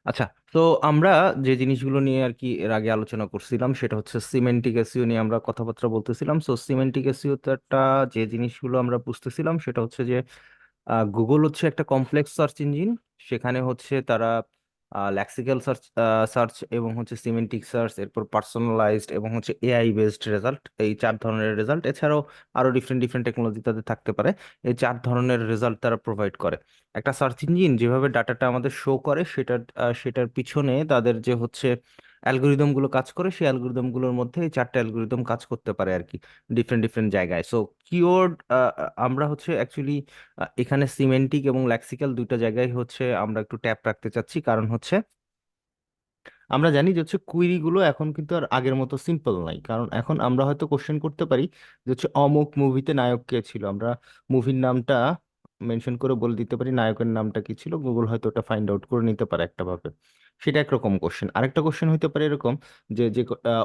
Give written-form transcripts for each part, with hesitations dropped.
আচ্ছা, তো আমরা যে জিনিসগুলো নিয়ে আর কি এর আগে আলোচনা করছিলাম সেটা হচ্ছে সিমেন্টিক এসইও নিয়ে আমরা কথাবার্তা বলতেছিলাম। সো সিমেন্টিক এসইওটা যে জিনিসগুলো আমরা বুঝতেছিলাম সেটা হচ্ছে যে গুগল হচ্ছে একটা কমপ্লেক্স সার্চ ইঞ্জিন। সেখানে হচ্ছে তারা লেক্সিক্যাল সার্চ সার্চ এবং হচ্ছে সিমেন্টিক সার্চ, এরপর পার্সোনালাইজড এবং হচ্ছে এআই বেসড রেজাল্ট, এই চার ধরনের রেজাল্ট, এছাড়াও আরো ডিফারেন্ট ডিফারেন্ট টেকনোলজি তাদের থাকতে পারে। এই চার ধরনের রেজাল্ট তারা প্রোভাইড করে। একটা সার্চ ইঞ্জিন যেভাবে ডাটাটা আমাদের শো করে সেটার পিছনে তাদের যে হচ্ছে অ্যালগোরিদম গুলো কাজ করে, সেই অ্যালগোরিদম গুলোর মধ্যে এই চারটা অ্যালগোরিদম কাজ করতে পারে আর কি, ডিফারেন্ট ডিফারেন্ট জায়গায়। সো কিওয়ার্ড আমরা হচ্ছে অ্যাকচুয়ালি এখানে সিমেন্টিক এবং লেক্সিক্যাল দুইটা জায়গায় হচ্ছে আমরা একটু ট্যাপ রাখতে চাচ্ছি। কারণ হচ্ছে আমরা জানি যে হচ্ছে কুইরি গুলো এখন কিন্তু আর আগের মতো সিম্পল নাই। কারণ এখন আমরা হয়তো কোশ্চেন করতে পারি যে হচ্ছে অমুক মুভিতে নায়ক কে ছিল, আমরা মুভির নামটা মেনশন করে বলে দিতে পারি নায়কের নামটা কি ছিল, গুগল হয়তো ওটা ফাইন্ড আউট করে নিতে পারে একটা ভাবে। সেটা একরকম কোশ্চেন। আরেকটা কোশ্চেন হতে পারে এরকম যে যে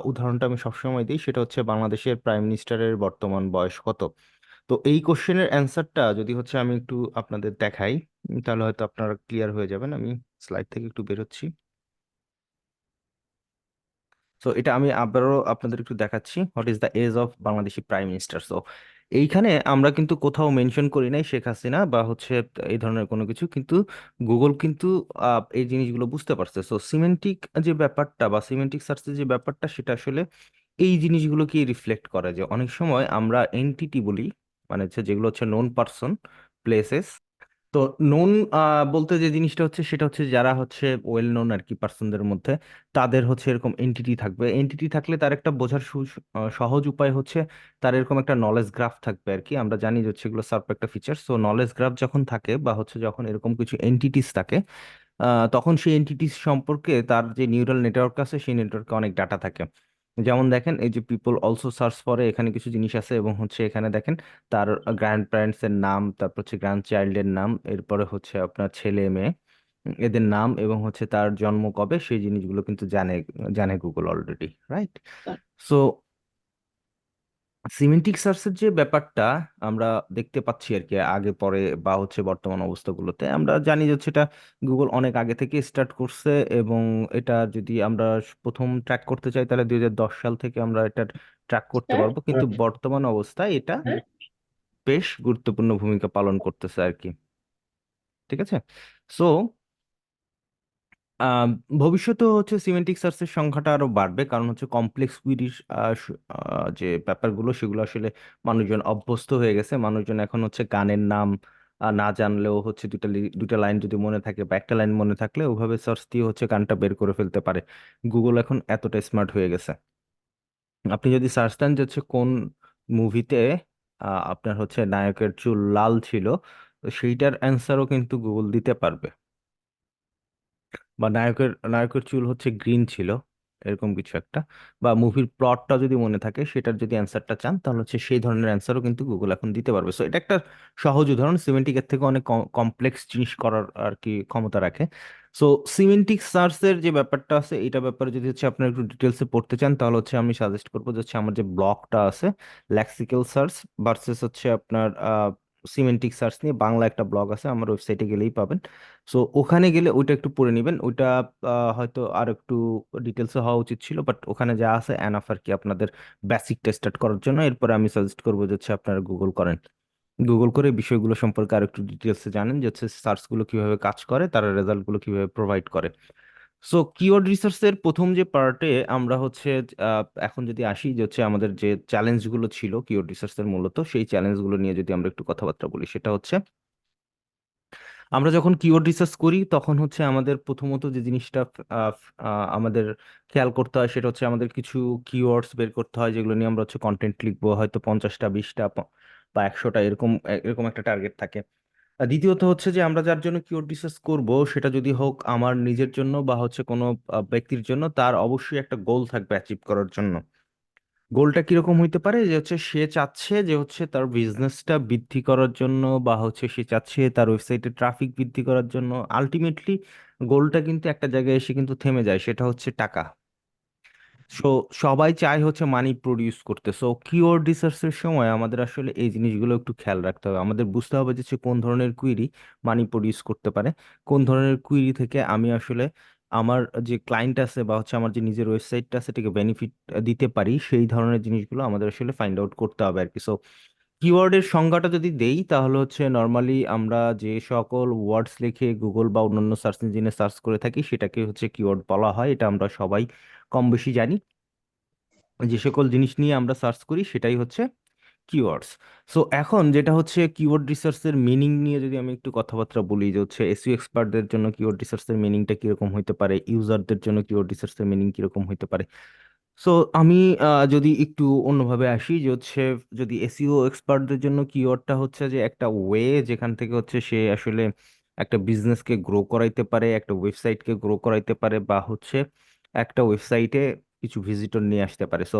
উদাহরণটা আমি সবসময় দিই সেটা হচ্ছে বাংলাদেশের প্রাইম মিনিস্টারের বর্তমান বয়স কত। তো এই কোশ্চেনের অ্যান্সারটা যদি হচ্ছে আমি একটু আপনাদের দেখাই, তাহলে হয়তো আপনারা ক্লিয়ার হয়ে যাবেন। আমি স্লাইড থেকে একটু বেরোচ্ছি। সো এটা আমি আবারও আপনাদের একটু দেখাচ্ছি, what is the age of Bangladeshi prime minister. So এইখানে আমরা কিন্তু কোথাও মেনশন করি নাই শেখ হাসিনা বা হচ্ছে এই ধরনের কোনো কিছু, কিন্তু গুগল কিন্তু এই জিনিসগুলো বুঝতে পারছে। সো সিমেন্টিক যে ব্যাপারটা বা সিমেন্টিক সার্চের যে ব্যাপারটা সেটা আসলে এই জিনিসগুলোকে রিফ্লেক্ট করে যে অনেক সময় আমরা এনটিটি বলি, মানে হচ্ছে যেগুলো হচ্ছে নোন পার্সন, প্লেসেস। তো নোন বলতে যে জিনিসটা হচ্ছে সেটা হচ্ছে যারা হচ্ছে ওয়েল নোন আর কি পার্সনদের মধ্যে, তাদের হচ্ছে এরকম এন্টিটি থাকবে। এন্টিটি থাকলে তার একটা বোঝার সহজ উপায় হচ্ছে তার এরকম একটা নলেজ গ্রাফ থাকবে আর কি। আমরা জানি যে হচ্ছে এগুলো সার্প একটা ফিচার। সো নলেজ গ্রাফ যখন থাকে বা হচ্ছে যখন এরকম কিছু এন্টিটিস থাকে, তখন সেই এন্টিটিস সম্পর্কে তার যে নিউরাল নেটওয়ার্ক আছে সেই নেটওয়ার্কে অনেক ডাটা থাকে। যেমন দেখেন এই যে পিপল অলসো সার্চ ফরে, এখানে কিছু জিনিস আছে এবং হচ্ছে এখানে দেখেন তার গ্র্যান্ড প্যারেন্টস এর নাম, তারপর হচ্ছে গ্র্যান্ড চাইল্ডের নাম, এরপরে হচ্ছে আপনার ছেলে মেয়ে, এদের নাম এবং হচ্ছে তার জন্ম কবে, সেই জিনিসগুলো কিন্তু জানে জানে Google already, right? So semantic সার্চের যে ব্যাপারটা আমরা দেখতে পাচ্ছি আর কি আগে পরে বা হচ্ছে বর্তমান অবস্থাগুলোতে, আমরা জানি যে হচ্ছে এটা গুগল অনেক আগে থেকে স্টার্ট করছে। এবং এটা যদি আমরা প্রথম ট্র্যাক করতে চাই তাহলে 2010 সাল থেকে আমরা এটা ট্র্যাক করতে পারবো, কিন্তু বর্তমান অবস্থায় এটা বেশ গুরুত্বপূর্ণ ভূমিকা পালন করতেছে আর কি। ঠিক আছে। সো আহ, ভবিষ্যতে হচ্ছে সিমেন্টিক সার্চের সংখ্যাটা আরো বাড়বে, কারণ হচ্ছে কমপ্লেক্স কুইরির যে ব্যাপারগুলো সেগুলো আসলে মানুষজন অভ্যস্ত হয়ে গেছে। মানুষজন এখন হচ্ছে গানের নাম না জানলেও হচ্ছে দুইটা লাইন যদি মনে থাকে বা একটা লাইন মনে থাকলে ওভাবে সার্চ দিয়ে হচ্ছে গানটা বের করে ফেলতে পারে। গুগল এখন এতটা স্মার্ট হয়ে গেছে। আপনি যদি সার্চ দেন যে হচ্ছে কোন মুভিতে আপনার হচ্ছে নায়কের চুল লাল ছিল, তো সেইটার অ্যান্সারও কিন্তু গুগল দিতে পারবে। বা নায়কের নায়কের চুল হচ্ছে গ্রিন ছিল, এরকম কিছু একটা। বা মুভির প্লটটা যদি মনে থাকে সেটার যদি অ্যান্সারটা চান তাহলে হচ্ছে সেই ধরনের অ্যান্সারও কিন্তু গুগল এখন দিতে পারবে। সো এটা একটা সহজ উদাহরণ, সিমেন্টিকের থেকে অনেক কমপ্লেক্স জিনিস করার আর কি ক্ষমতা রাখে। সো সিমেন্টিক সার্চের যে ব্যাপারটা আছে এটা ব্যাপারে যদি হচ্ছে আপনার একটু ডিটেলসে পড়তে চান তাহলে হচ্ছে আমি সাজেস্ট করবো যে হচ্ছে আমার যে ব্লগটা আছে লেক্সিক্যাল সার্চ ভার্সেস হচ্ছে আপনার সিমেন্টিক সার্চ নিয়ে বাংলা একটা ব্লগ আছে, আমার ওয়েবসাইটে গেলেই পাবেন। সো ওখানে গেলে ওইটা একটু পড়ে নেবেন। ওইটা হয়তো আর একটু ডিটেলসে হওয়া উচিত ছিল, বাট ওখানে যা আছে এনাফ আর কি আপনাদের বেসিকটা স্টার্ট করার জন্য। এরপরে আমি সাজেস্ট করবো যে হচ্ছে আপনারা গুগল করেন। গুগল করে বিষয়গুলো সম্পর্কে আর একটু ডিটেলসে জানেন যে হচ্ছে সার্চ গুলো কিভাবে কাজ করে, তারা রেজাল্ট গুলো কিভাবে প্রোভাইড করে। সো কিওয়ার্ড রিসার্চের প্রথম যে পার্টে আমরা হচ্ছে এখন যদি আসি যে হচ্ছে আমাদের যে চ্যালেঞ্জ গুলো ছিল কিওয়ার্ড রিসার্চের, মূলত সেই চ্যালেঞ্জ গুলো নিয়ে যদি আমরা একটু কথাবার্তা বলি, সেটা হচ্ছে আমরা যখন কিওয়ার্ড রিসার্চ করি তখন হচ্ছে আমাদের প্রথমত যে জিনিসটা আহ, আমাদের খেয়াল করতে হয় সেটা হচ্ছে আমাদের কিছু কিওয়ার্ডস বের করতে হয় যেগুলো নিয়ে আমরা হচ্ছে কন্টেন্ট লিখবো, হয়তো 50টা 20টা বা 100টা, এরকম এরকম একটা টার্গেট থাকে। আর দ্বিতীয়ত হচ্ছে যে আমরা যার জন্য কিওয়ার্ড রিসার্চ করব সেটা যদি হোক আমার নিজের জন্য বা হচ্ছে কোনো ব্যক্তির জন্য, তার অবশ্যই একটা গোল থাকবে অ্যাচিভ করার জন্য। গোলটা কিরকম হইতে পারে যে হচ্ছে সে চাচ্ছে যে হচ্ছে তার বিজনেসটা বৃদ্ধি করার জন্য বা হচ্ছে সে চাচ্ছে তার ওয়েবসাইটে ট্রাফিক বৃদ্ধি করার জন্য। আলটিমেটলি গোলটা কিন্তু একটা জায়গায় এসে কিন্তু থেমে যায়, সেটা হচ্ছে টাকা। সো সবাই চায় হচ্ছে মানি প্রডিউস করতে। সো কিওয়ার্ড রিসার্চের সময় আমাদের আসলে এই জিনিসগুলো একটু খেয়াল রাখতে হবে। আমাদের বুঝতে হবে যে সে কোন ধরনের কুইরি মানি প্রডিউস করতে পারে, কোন ধরনের কুইরি থেকে আমি আসলে আমার যে ক্লায়েন্ট আছে বা হচ্ছে আমার যে নিজের ওয়েবসাইটটা আছে এটাকে বেনিফিট দিতে পারি, সেই ধরনের জিনিসগুলো আমাদের আসলে ফাইন্ড আউট করতে হবে আর কি। সো কিওয়ার্ডের সংজ্ঞাটা যদি দেই তাহলে হচ্ছে নর্মালি আমরা যে সকল ওয়ার্ডস লিখে গুগল বা অন্যান্য সার্চ ইঞ্জিনে সার্চ করে থাকি সেটাকে হচ্ছে কিওয়ার্ড বলা হয়, এটা আমরা সবাই কম বেশি জানি। যে সকল জিনিস নিয়ে আমরা সার্চ করি সেটাই হচ্ছে কিওয়ার্ডস। সো এখন যেটা হচ্ছে কিওয়ার্ড রিসার্চের মিনিং নিয়ে যদি আমি একটু কথাবার্তা বলি, যে হচ্ছে এসইও এক্সপার্টদের জন্য কিওয়ার্ড রিসার্চের মিনিংটা কিরকম হতে পারে, ইউজারদের জন্য কিওয়ার্ড রিসার্চের মিনিং কিরকম হতে পারে। সো আমি যদি একটু অন্যভাবে আসি, যে হচ্ছে যদি এসইও এক্সপার্টদের জন্য কিওয়ার্ডটা হচ্ছে যে একটা ওয়ে যেখান থেকে হচ্ছে সে আসলে একটা বিজনেসকে গ্রো করাইতে পারে, একটা ওয়েবসাইটকে গ্রো করাইতে পারে, বা হচ্ছে একটা ওয়েবসাইটে কিছু ভিজিটর নিয়ে আসতে পারে। সো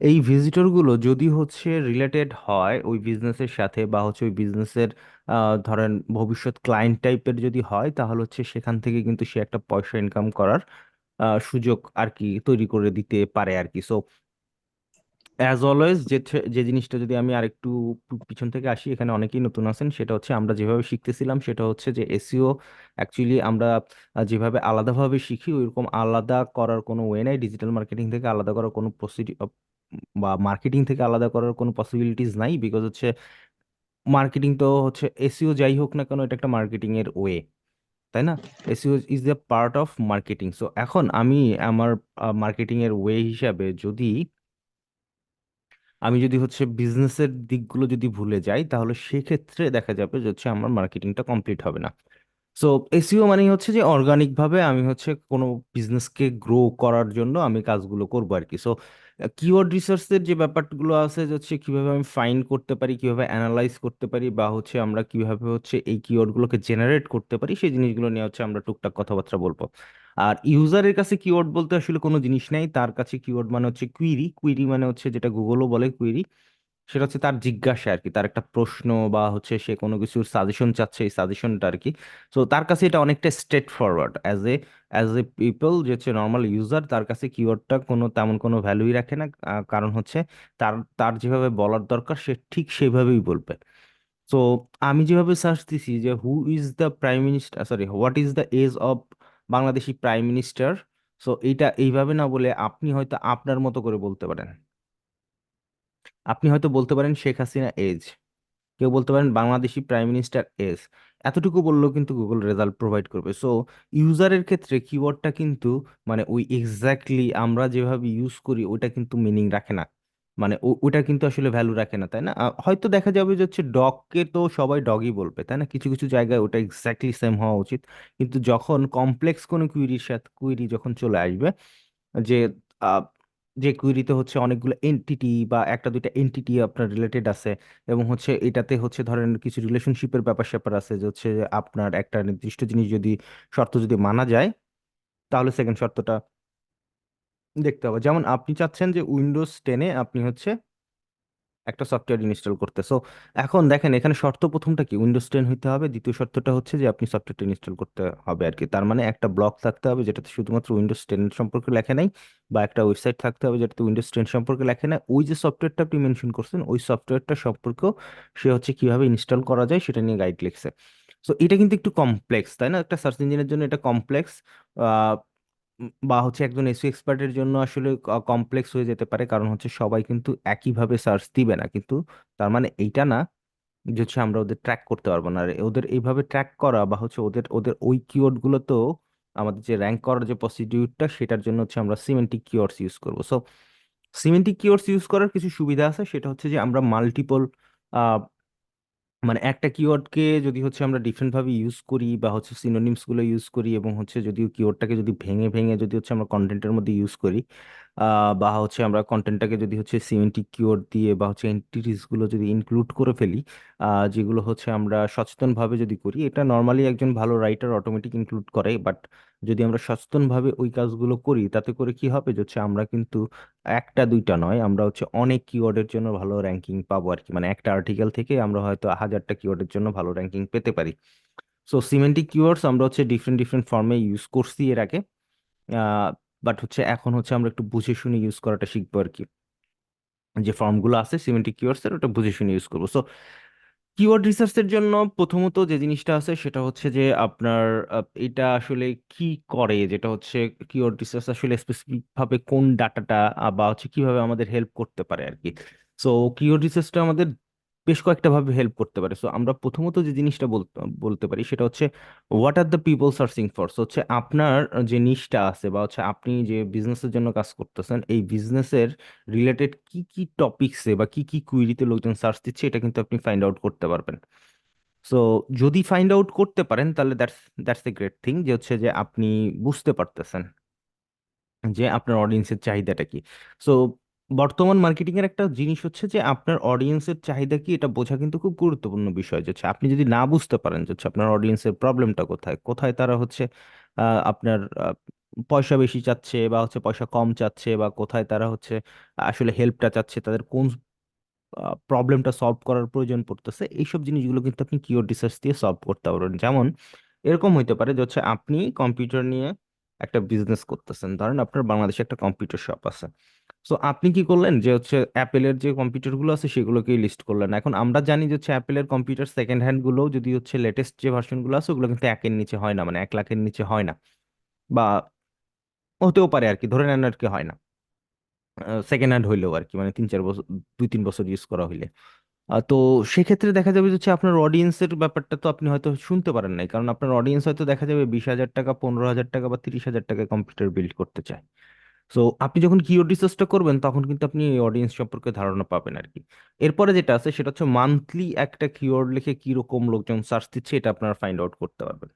এই ভিজিটরগুলো যদি হচ্ছে রিলেটেড হয় ওই বিজনেসের সাথে, বা হচ্ছে ওই বিজনেসের ধরেন ভবিষ্যৎ ক্লায়েন্ট টাইপের যদি হয়, তাহলে হচ্ছে সেখান থেকে কিন্তু সে একটা পয়সা ইনকাম করার সুযোগ আর কি তৈরি করে দিতে পারে আর কি। সো অ্যাজ অলওয়েজ যে জিনিসটা যদি আমি আরেকটু পিছন থেকে আসি, এখানে অনেকেই নতুন আছেন, সেটা হচ্ছে আমরা যেভাবে শিখতেছিলাম সেটা হচ্ছে যে এসইও অ্যাকচুয়ালি আমরা যেভাবে আলাদাভাবে শিখি ওইরকম আলাদা করার কোনো ওয়ে নাই, ডিজিটাল মার্কেটিং থেকে আলাদা করার কোনো বা মার্কেটিং থেকে আলাদা করার কোনো পসিবিলিটিস নাই, বিকজ হচ্ছে মার্কেটিং তো হচ্ছে এসইও যাই হোক না কেন এটা একটা মার্কেটিং এর ওয়ে, তাই না? SEO is the part of marketing. So এখন আমি আমার মার্কেটিং এর ওয়ে হিসাবে যদি হচ্ছে বিজনেসের দিকগুলো যদি ভুলে যাই, তাহলে সেক্ষেত্রে দেখা যাবে যে হচ্ছে আমার মার্কেটিংটা কমপ্লিট হবে না। সো এসইও মানে হচ্ছে যে অর্গানিক ভাবে আমি হচ্ছে কোনো বিজনেসকে গ্রো করার জন্য আমি কাজগুলো করবো আর কি। সো কিওয়ার্ড রিসার্চের যে ব্যাপারগুলো আছে যে হচ্ছে কিভাবে আমি ফাইন্ড করতে পারি, কিভাবে অ্যানালাইজ করতে পারি, বা হচ্ছে আমরা কিভাবে হচ্ছে এই কিওয়ার্ডগুলোকে জেনারেট করতে পারি, সেই জিনিসগুলো নিয়ে হচ্ছে আমরা টুকটাক কথাবার্তা বলবো। আর ইউজারের কাছে কিওয়ার্ড বলতে আসলে কোনো জিনিস নেই, তার কাছে কিওয়ার্ড মানে হচ্ছে কুইরি। কুইরি মানে হচ্ছে যেটা গুগলও বলে কুইরি, সেটা হচ্ছে তার জিজ্ঞাসা আর কি, তার একটা প্রশ্ন, বা হচ্ছে সে কোনো কিছুর সাজেশন চাচ্ছে, এই সাজেশনটা আর কি। সো তার কাছে এটা অনেকটা straight forward, as a people যে হচ্ছে নর্মাল ইউজার, তার কাছে কিওয়ার্ডটা কোনো তেমন কোনো ভ্যালুই রাখে না। কারণ হচ্ছে তার তার যেভাবে বলার দরকার সে ঠিক সেভাবেই বলবে। সো আমি যেভাবে সার্চ দিছি যে who is the prime minister, sorry, what is the age of Bangladeshi prime minister, so এইটা এইভাবে না বলে আপনি হয়তো আপনার মতো করে বলতে পারেন। আপনি হয়তো বলতে পারেন শেখ হাসিনা এজ, কেউ বলতে পারেন বাংলাদেশি প্রাইম মিনিস্টার এস, এতটুকু বললেও কিন্তু গুগল রেজাল্ট প্রোভাইড করবে। সো ইউজারের ক্ষেত্রে কিওয়ার্ডটা কিন্তু মানে ওই এক্স্যাক্টলি আমরা যেভাবে ইউজ করি ওইটা কিন্তু মিনিং রাখে না, মানে ওইটা কিন্তু আসলে ভ্যালু রাখে না, তাই না? হয়তো দেখা যাবে যে হচ্ছে ডগকে তো সবাই ডগই বলবে, তাই না? কিছু কিছু জায়গায় ওটা এক্স্যাক্টলি সেম হওয়া উচিত। কিন্তু যখন কমপ্লেক্স কোনো কুইরির সাথে কুইরি যখন চলে আসবে, যে আহ, যে কুইরিতে হচ্ছে অনেকগুলো এন্টিটি বা একটা দুইটা এন্টিটি আপনার রিলেটেড আছে, এবং হচ্ছে এটাতে হচ্ছে ধরেন কিছু রিলেশনশিপের ব্যাপার স্যাপার আছে, যে হচ্ছে আপনার একটা নির্দিষ্ট জিনিস যদি শর্ত যদি মানা যায়, তাহলে সেকেন্ড শর্তটা দেখতে হবে। যেমন আপনি চাচ্ছেন যে উইন্ডোজ 10-এ আপনি হচ্ছে একটা সফটওয়্যার ইনস্টল করতে। সো এখন দেখেন এখানে শর্ত প্রথমটা কি, উইন্ডোজ 10 হইতে হবে, দ্বিতীয় শর্তটা হচ্ছে যে আপনি সফটওয়্যারটা ইনস্টল করতে হবে আর কি। তার মানে একটা ব্লক থাকতে হবে যেটাতে শুধুমাত্র উইন্ডোজ 10 সম্পর্কে লেখা নাই, বা একটা ওয়েবসাইট থাকতে হবে যেটাতে উইন্ডোজ 10 সম্পর্কে লেখা নাই, ওই যে সফটওয়্যারটা আপনি মেনশন করছেন ওই সফটওয়্যারটা সম্পর্কেও সে হচ্ছে কিভাবে ইনস্টল করা যায় সেটা নিয়ে গাইড লিখছে। সো এটা কিন্তু একটু কমপ্লেক্স, তাই না? একটা সার্চ ইঞ্জিনের জন্য এটা কমপ্লেক্স, বা হচ্ছে একজন এসইও এক্সপার্টের জন্য আসলে কমপ্লেক্স হয়ে যেতে পারে, কারণ হচ্ছে সবাই কিন্তু একইভাবে সার্চ দিবে না। কিন্তু তার মানে এইটা না যে হচ্ছে আমরা ওদের ট্র্যাক করতে পারবো না। আর ওদের এইভাবে ট্র্যাক করা বা হচ্ছে ওদের ওদের ওই কিওয়ার্ড গুলোতেও আমাদের যে র্যাঙ্ক করার যে প্রসিডিউরটা, সেটার জন্য হচ্ছে আমরা সিমেন্টিক কিওয়ার্ডস ইউজ করবো। সো সিমেন্টিক কিওয়ার্ডস ইউজ করার কিছু সুবিধা আছে, সেটা হচ্ছে যে আমরা মাল্টিপল, মানে একটা কিওয়ার্ডকে যদি হচ্ছে আমরা ডিফারেন্ট ভাবে ইউজ করি, বা হচ্ছে সিনোনিমস গুলো ইউজ করি, এবং হচ্ছে যদি কিওয়ার্ডটাকে যদি ভেঙে ভেঙে যদি হচ্ছে আমরা কন্টেন্টের মধ্যে ইউজ করি, বা হচ্ছে আমরা কন্টেন্টটাকে যদি হচ্ছে সিমেন্টিক কিওয়ার্ড দিয়ে বা হচ্ছে এন্টিটিস গুলো যদি ইনক্লুড করে ফেলি, যেগুলো হচ্ছে আমরা সচেতন ভাবে যদি করি, এটা নর্মালি একজন ভালো রাইটার অটোমেটিক ইনক্লুড করে, বাট যদি আমরা সচেতন ভাবে ওই কাজগুলো করি, তাতে করে কি হবে যে হচ্ছে আমরা কিন্তু একটা দুইটা নয়, আমরা হচ্ছে অনেক কিওয়ার্ডের জন্য ভালো র্যাঙ্কিং পাবো আর কি। মানে একটা আর্টিকেল থেকে আমরা হয়তো হাজারটা কিওয়ার্ডের জন্য ভালো র্যাঙ্কিং পেতে পারি। সো সিমেন্টিক কিওয়ার্ডস আমরা হচ্ছে ডিফারেন্ট ডিফারেন্ট ফর্মে ইউজ করছি এর আগে, বাট হচ্ছে এখন হচ্ছে আমরা একটু বুঝে শুনে ইউজ করাটা শিখবো আর কি। যে ফর্মগুলো আছে সিমেন্টিক কিওয়ার্ডস এর ওটা বুঝে শুনে ইউজ করবো। সো কিওয়ার্ড রিসার্চের জন্য প্রথমত যে জিনিসটা আছে সেটা হচ্ছে যে আপনার এটা আসলে কি করে, যেটা হচ্ছে কিওয়ার্ড রিসার্চ আসলে স্পেসিফিক ভাবে কোন ডাটাটা বা হচ্ছে কিভাবে আমাদের হেল্প করতে পারে আর কি। সো কিওয়ার্ড রিসার্চটা আমাদের বেশ কয়েকটা ভাবে হেল্প করতে পারে। সো আমরা প্রথমত যে জিনিসটা বলতে বলতে পারি সেটা হচ্ছে what are the people searching for. So হচ্ছে আপনার যে নিশটা আছে বা হচ্ছে আপনি যে বিজনেসের জন্য কাজ করতেছেন, এই বিজনেসের রিলেটেড কি কি টপিকসে বা কি কি কুইরিতে লোকজন সার্চ দিচ্ছে, এটা কিন্তু আপনি ফাইন্ড আউট করতে পারবেন। সো যদি ফাইন্ড আউট করতে পারেন তাহলে that's that's a great thing, যে হচ্ছে যে আপনি বুঝতে পারতেছেন যে আপনার অডিয়েন্সের চাহিদাটা কি। সো বর্তমান মার্কেটিং এর একটা জিনিস হচ্ছে যে আপনার অডিয়েন্সের চাহিদা কি এটা বোঝা কিন্তু খুব গুরুত্বপূর্ণ বিষয়। যে হচ্ছে আপনি যদি না বুঝতে পারেন যে হচ্ছে আপনার অডিয়েন্সের প্রবলেমটা কোথায়, কোথায় তারা হচ্ছে আপনার পয়সা বেশি চাচ্ছে বা হচ্ছে পয়সা কম চাচ্ছে, বা কোথায় তারা হচ্ছে আসলে হেল্পটা চাচ্ছে, তাদের কোন প্রবলেমটা সলভ করার প্রয়োজন পড়তেছে, এইসব জিনিসগুলো কিন্তু আপনি কিওয়ার্ড রিসার্চ দিয়ে সলভ করতে পারবেন। যেমন এরকম হইতে পারে যে হচ্ছে আপনি কম্পিউটার নিয়ে একটা বিজনেস করতেছেন, ধরেন আপনার বাংলাদেশে একটা কম্পিউটার শপ আছে। সো আপনি কি করলেন যে হচ্ছে অ্যাপেলের যে কম্পিউটারগুলো আছে সেগুলোকেই লিস্ট করলেন। এখন আমরা জানি যে হচ্ছে অ্যাপেলের কম্পিউটার সেকেন্ড হ্যান্ড গুলো যদি হচ্ছে লেটেস্ট যে ভার্সনগুলো আছে ওগুলো কিন্তু একের নিচে হয় না, মানে 1 লাখের নিচে হয় না, বা হতেও পারে আর কি, ধরে নেন আর কি হয় না, সেকেন্ড হ্যান্ড হইলেও আর কি, মানে 3 4 বছর, 2 3 বছর ইউজ করা হইলে। তো সেক্ষেত্রে দেখা যাবে যে হচ্ছে আপনার অডিয়েন্সের ব্যাপারটা তো আপনি হয়তো শুনতে পারেন নাই, কারণ আপনার অডিয়েন্স হয়তো দেখা যাবে 20,000 টাকা, 15,000 টাকা বা 30,000 টাকায় কম্পিউটার বিল্ড করতে চায়। সো আপনি যখন কিওয়ার্ড রিসার্চটা করবেন তখন কিন্তু আপনি অডিয়েন্স সম্পর্কে ধারণা পাবেন আর কি। এরপরে যেটা আছে সেটা হচ্ছে মান্থলি একটা কিওয়ার্ড লিখে কি রকম লোকজন সার্চ দিচ্ছে এটা আপনারা ফাইন্ড আউট করতে পারবেন।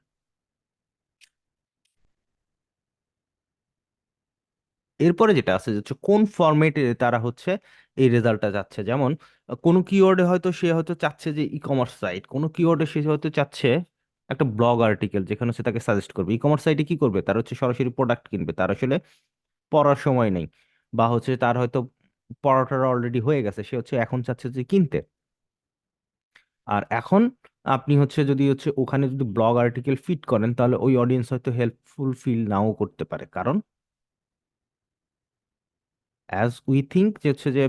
এরপরে যেটা আছে যে হচ্ছে কোন ফরম্যাটে তারা হচ্ছে এই রেজাল্টটা যাচ্ছে। যেমন কোনো কিওয়ার্ডে হয়তো সে হয়তো চাচ্ছে যে ই কমার্স সাইট, কোনো কিওয়ার্ডে সে হয়তো চাচ্ছে একটা ব্লগ আর্টিকেল যেখানে হচ্ছে তাকে সাজেস্ট করবে। ই কমার্স সাইটে কি করবে, তার হচ্ছে সরাসরি প্রোডাক্ট কিনবে, তার আসলে পড়ার সময় নেই, বা হচ্ছে তার হয়তো পড়াটা অলরেডি হয়ে গেছে, সে হচ্ছে এখন চাচ্ছে যে কিনতে। আর এখন আপনি হচ্ছে যদি হচ্ছে ওখানে যদি ব্লগ আর্টিকেল ফিট করেন তাহলে ওই অডিয়েন্স হয়তো হেল্পফুল ফিল নাও করতে পারে, কারণ অ্যাজ উই থিঙ্ক যে হচ্ছে যে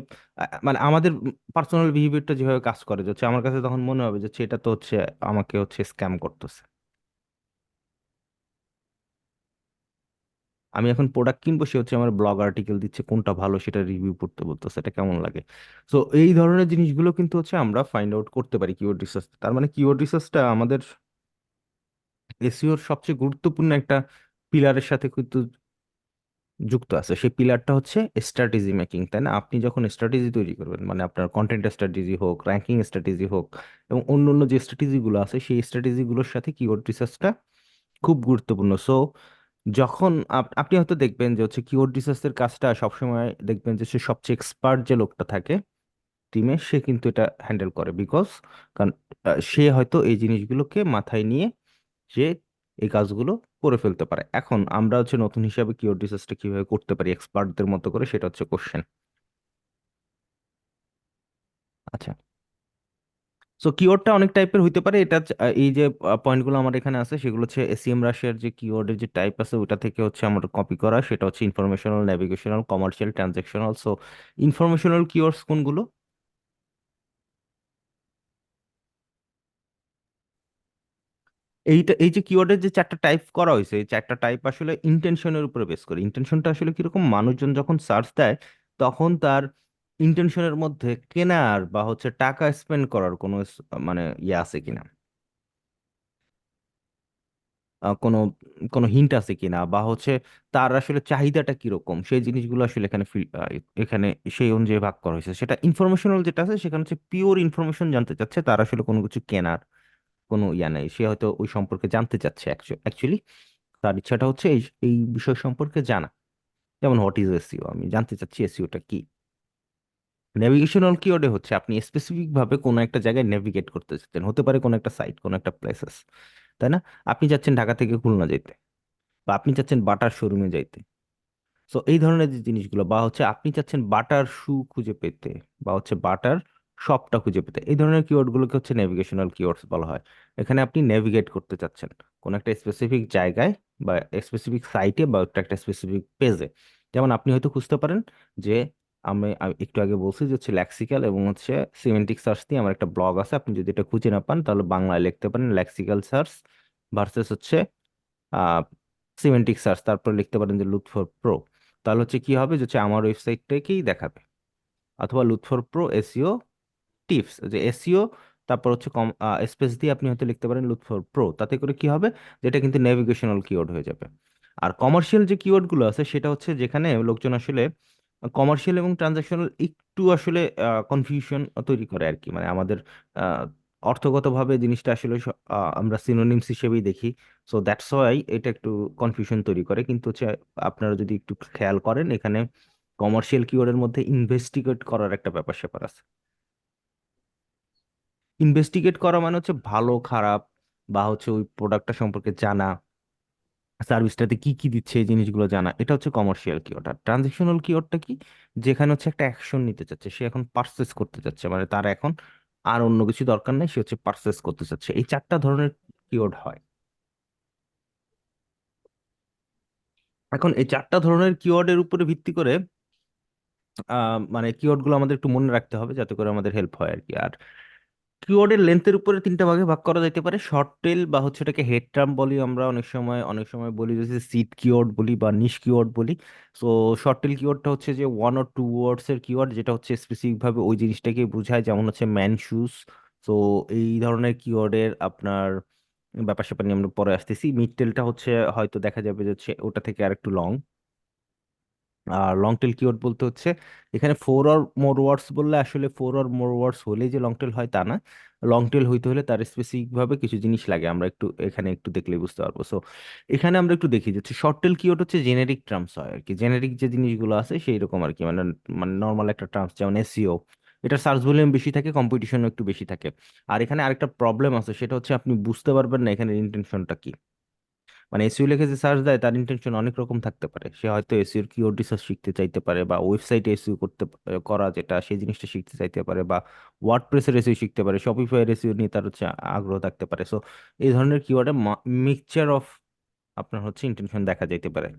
মানে আমাদের পার্সোনাল বিহেভিয়ারটা যেভাবে কাজ করে, যে হচ্ছে আমার কাছে তখন মনে হবে যে হচ্ছে এটা তো হচ্ছে আমাকে হচ্ছে স্ক্যাম করতেছে। আমি এখন প্রোডাক্ট কিনবো, সে হচ্ছে আমার ব্লগ আর্টিকেল দিচ্ছে কোনটা ভালো সেটা রিভিউ পড়তে বলতেছে, এটা কেমন লাগে। সো এই ধরনের জিনিসগুলো কিন্তু হচ্ছে আমরা ফাইন্ড আউট করতে পারি কিওয়ার্ড রিসার্চ। তার মানে কিওয়ার্ড রিসার্চটা আমাদের এসইওর সবচেয়ে গুরুত্বপূর্ণ একটা পিলারের সাথে কিন্তু যুক্ত আছে। সেই পিলারটা হচ্ছে স্ট্র্যাটেজি মেকিং, তাই না? আপনি যখন স্ট্র্যাটেজি তৈরি করবেন, মানে আপনার কন্টেন্ট স্ট্র্যাটেজি হোক, র্যাঙ্কিং স্ট্র্যাটেজি হোক, এবং অন্য অন্য যে স্ট্র্যাটেজিগুলো আছে সেই স্ট্র্যাটেজিগুলোর সাথে কিওয়ার্ড রিসার্চটা খুব গুরুত্বপূর্ণ। সো যখন আপনি হয়তো দেখবেন যে হচ্ছে কিওয়ার্ড রিসার্চের কাজটা সবসময় দেখবেন যে সে সবচেয়ে এক্সপার্ট যে লোকটা থাকে টিমে সে কিন্তু এটা হ্যান্ডেল করে, বিকজ কারণ সে হয়তো এই জিনিসগুলোকে মাথায় নিয়ে যে এই কাজগুলো করে ফেলতে পারে। এখন আমরা হচ্ছে নতুন হিসাবে কিওয়ার্ড রিসার্চটা কিভাবে করতে পারি এক্সপার্টদের মতো করে, সেটা হচ্ছে কোশ্চেন। আচ্ছা, সো কিওয়ার্ডটা অনেক টাইপের হইতে পারে। এটা এই যে পয়েন্টগুলো আমার এখানে আছে সেগুলো হচ্ছে এসইএম রাশিয়ার যে কিওয়ার্ডের যে টাইপ আছে ওটা থেকে হচ্ছে আমরা কপি করা। সেটা হচ্ছে informational, navigational, commercial, transactional. So informational keywords কোনগুলো? এইটা, এই যে কিওয়ার্ডের যে 4টা টাইপ করা হয়েছে, এই 4টা টাইপ আসলে ইন্টেনশনের উপরে বেস করে। ইন্টেনশনটা আসলে কিরকম, মানুষজন যখন সার্চ দেয় তখন তার ইন্টেনশনের মধ্যে কেনার বা হচ্ছে টাকা স্পেন্ড করার কোনো মানে ইয়ে আছে কিনা, কোনো কোনো হিন্ট আছে কিনা, বা হচ্ছে তার আসলে চাহিদাটা কিরকম, সেই জিনিসগুলো আসলে এখানে এখানে সেই অনুযায়ী ভাগ করা হয়েছে। সেটা ইনফরমেশনাল যেটা আছে সেখানে হচ্ছে পিওর ইনফরমেশন জানতে চাচ্ছে, তার আসলে কোনো কিছু কেনার কোনো ইয়া নাই, সে হয়তো ওই সম্পর্কে জানতে চাচ্ছে। অ্যাকচুয়ালি তার ইচ্ছাটা হচ্ছে এই এই বিষয় সম্পর্কে জানা। যেমন হোয়াট ইজ এসইও, আমি জানতে চাচ্ছি এসইওটা কি। নেভিগেশনাল কিওয়ার্ডে হচ্ছে আপনি স্পেসিফিক ভাবে কোনো একটা জায়গায় নেভিগেট করতে চাচ্ছেন, হতে পারে কোনো একটা সাইট, কোনো একটা প্লেসেস, তাই না? আপনি চাচ্ছেন ঢাকা থেকে খুলনা যেতে, বা আপনি চাচ্ছেন বাটার শোরুমে যাইতে। সো এই ধরনের যে জিনিসগুলো, বা হচ্ছে আপনি চাচ্ছেন বাটার শু খুঁজে পেতে, বা হচ্ছে বাটার শপটা খুঁজে পেতে, এই ধরনের কিওয়ার্ডগুলোকে হচ্ছে নেভিগেশনাল কিওয়ার্ডস বলা হয়। এখানে আপনি নেভিগেট করতে চাচ্ছেন কোনো একটা স্পেসিফিক জায়গায় বা স্পেসিফিক সাইটে বা একটা একটা স্পেসিফিক পেজে। যেমন আপনি হয়তো খুঁজতে পারেন যে আমি একটু আগে বলছি যে হচ্ছে লেক্সিক্যাল এবং হচ্ছে সিমেন্টিক সার্চ দিয়ে আমার একটা ব্লগ আছে, আপনি যদি এটা খুঁজে না পান তাহলে বাংলায় লিখতে পারেন লেক্সিক্যাল সার্চ ভার্সেস হচ্ছে আহ সিমেন্টিক সার্চ, তারপর লিখতে পারেন যে লুৎফর প্রো। তাহলে হচ্ছে কি হবে যে হচ্ছে আমার ওয়েবসাইটটাকেই দেখাবে, অথবা লুৎফর প্রো এসইও টিপস, যে এসইও তারপর হচ্ছে কম স্পেস দিয়ে আপনি হয়তো লিখতে পারেন লুৎফর প্রো, তাতে করে কি হবে যে এটা কিন্তু নেভিগেশনাল কিওয়ার্ড হয়ে যাবে। আর কমার্শিয়াল যে কিওয়ার্ড গুলো আছে সেটা হচ্ছে যেখানে লোকজন আসলে কমার্শিয়াল এবং ট্রানজাকশনাল একটু আসলে কনফিউশন তৈরি করে আর কি, মানে আমাদের আহ, অর্থগতভাবে জিনিসটা আসলে আমরা সিনোনিমস হিসেবেই দেখি। সো দ্যাটস ওয়াই এটা একটু কনফিউশন তৈরি করে, কিন্তু হচ্ছে আপনারা যদি একটু খেয়াল করেন এখানে কমার্শিয়াল কিওয়ার্ডের মধ্যে ইনভেস্টিগেট করার একটা ব্যাপার স্যাপার আছে। ইনভেস্টিগেট করা মানে হচ্ছে ভালো খারাপ বা হচ্ছে ওই প্রোডাক্টটা সম্পর্কে জানা, সার্ভিসটাতে কি কি দিচ্ছে এই জিনিসগুলো জানা, এটা হচ্ছে কমার্শিয়াল কিওয়ার্ড। আর ট্রানজেকশনাল কিওয়ার্ডটা কি, যেখানে হচ্ছে একটা অ্যাকশন নিতে চাচ্ছে, সে এখন পারচেস করতে চাচ্ছে, মানে তার এখন আর অন্য কিছু দরকার নেই, সে হচ্ছে পারচেস করতে চাচ্ছে। এই চারটা ধরনের কিওয়ার্ড হয়। এখন এই চারটা ধরনের কিওয়ার্ডের উপরে ভিত্তি করে মানে কিওয়ার্ডগুলো আমাদের একটু মনে রাখতে হবে যাতে করে আমাদের হেল্প হয় আর কি। আর কিওয়ার্ডের লেন্থের উপরে তিনটা ভাগে ভাগ করা যেতে পারে, শর্ট টেল বা হচ্ছে এটাকে হেড টার্ম বলি আমরা অনেক সময় বলি যে সিড কিওয়ার্ড বলি বা নিশ কিওয়ার্ড বলি। সো শর্ট টেল কিওয়ার্ডটা হচ্ছে যে 1 or 2 ওয়ার্ডস এর কিওয়ার্ড, যেটা হচ্ছে স্পেসিফিক ভাবে ওই জিনিসটাকে বোঝায়, যেমন হচ্ছে ম্যান শুজ। সো এই ধরনের কিওয়ার্ডের আপনার ব্যাপার স্যাপার নিয়ে আমরা পরে আসতেছি। মিড টেলটা হচ্ছে হয়তো দেখা যাবে যে হচ্ছে ওটা থেকে আর একটু লং। আর লং টেল কিওয়ার্ড বলতে হচ্ছে এখানে 4 or more ওয়ার্ডস বললে, আসলে 4 or more ওয়ার্ডস হলেই যে লং টেল হয় তা না। লং টেল হইতে হলে তার স্পেসিফিক ভাবে কিছু জিনিস লাগে, আমরা একটু এখানে একটু দেখলেই বুঝতে পারবো। সো এখানে আমরা একটু দেখি যে শর্ট টেল কিওয়ার্ড হচ্ছে জেনেরিক টার্মস হয় আর কি, জেনেরিক যে জিনিসগুলো আছে সেই রকম আর কি, মানে মানে নর্মাল একটা টার্মস যেমন এসইও, এটা সার্চ ভলিউম বেশি থাকে, কম্পিটিশনও একটু বেশি থাকে। আর এখানে আরেকটা প্রবলেম আছে, সেটা হচ্ছে আপনি বুঝতে পারবেন না এখানে ইন্টেনশনটা কি। মানে এসইও লিখে যে সার্চ দেয় তার ইন্টেনশন অনেক রকম থাকতে পারে, সে হয়তো এসইওর কিওয়ার্ড রিসার্চ শিখতে চাইতে পারে, বা ওয়েবসাইটে এসইও করা যেটা সেই জিনিসটা শিখতে চাইতে পারে, বা ওয়ার্ডপ্রেসের এসইও শিখতে পারে, শপিফাইয়ের এসইও নিয়ে তার হচ্ছে আগ্রহ থাকতে পারে। সো এই ধরনের কিওয়ার্ডে মিক্সচার অফ আপনার হচ্ছে ইন্টেনশন দেখা যাইতে পারে।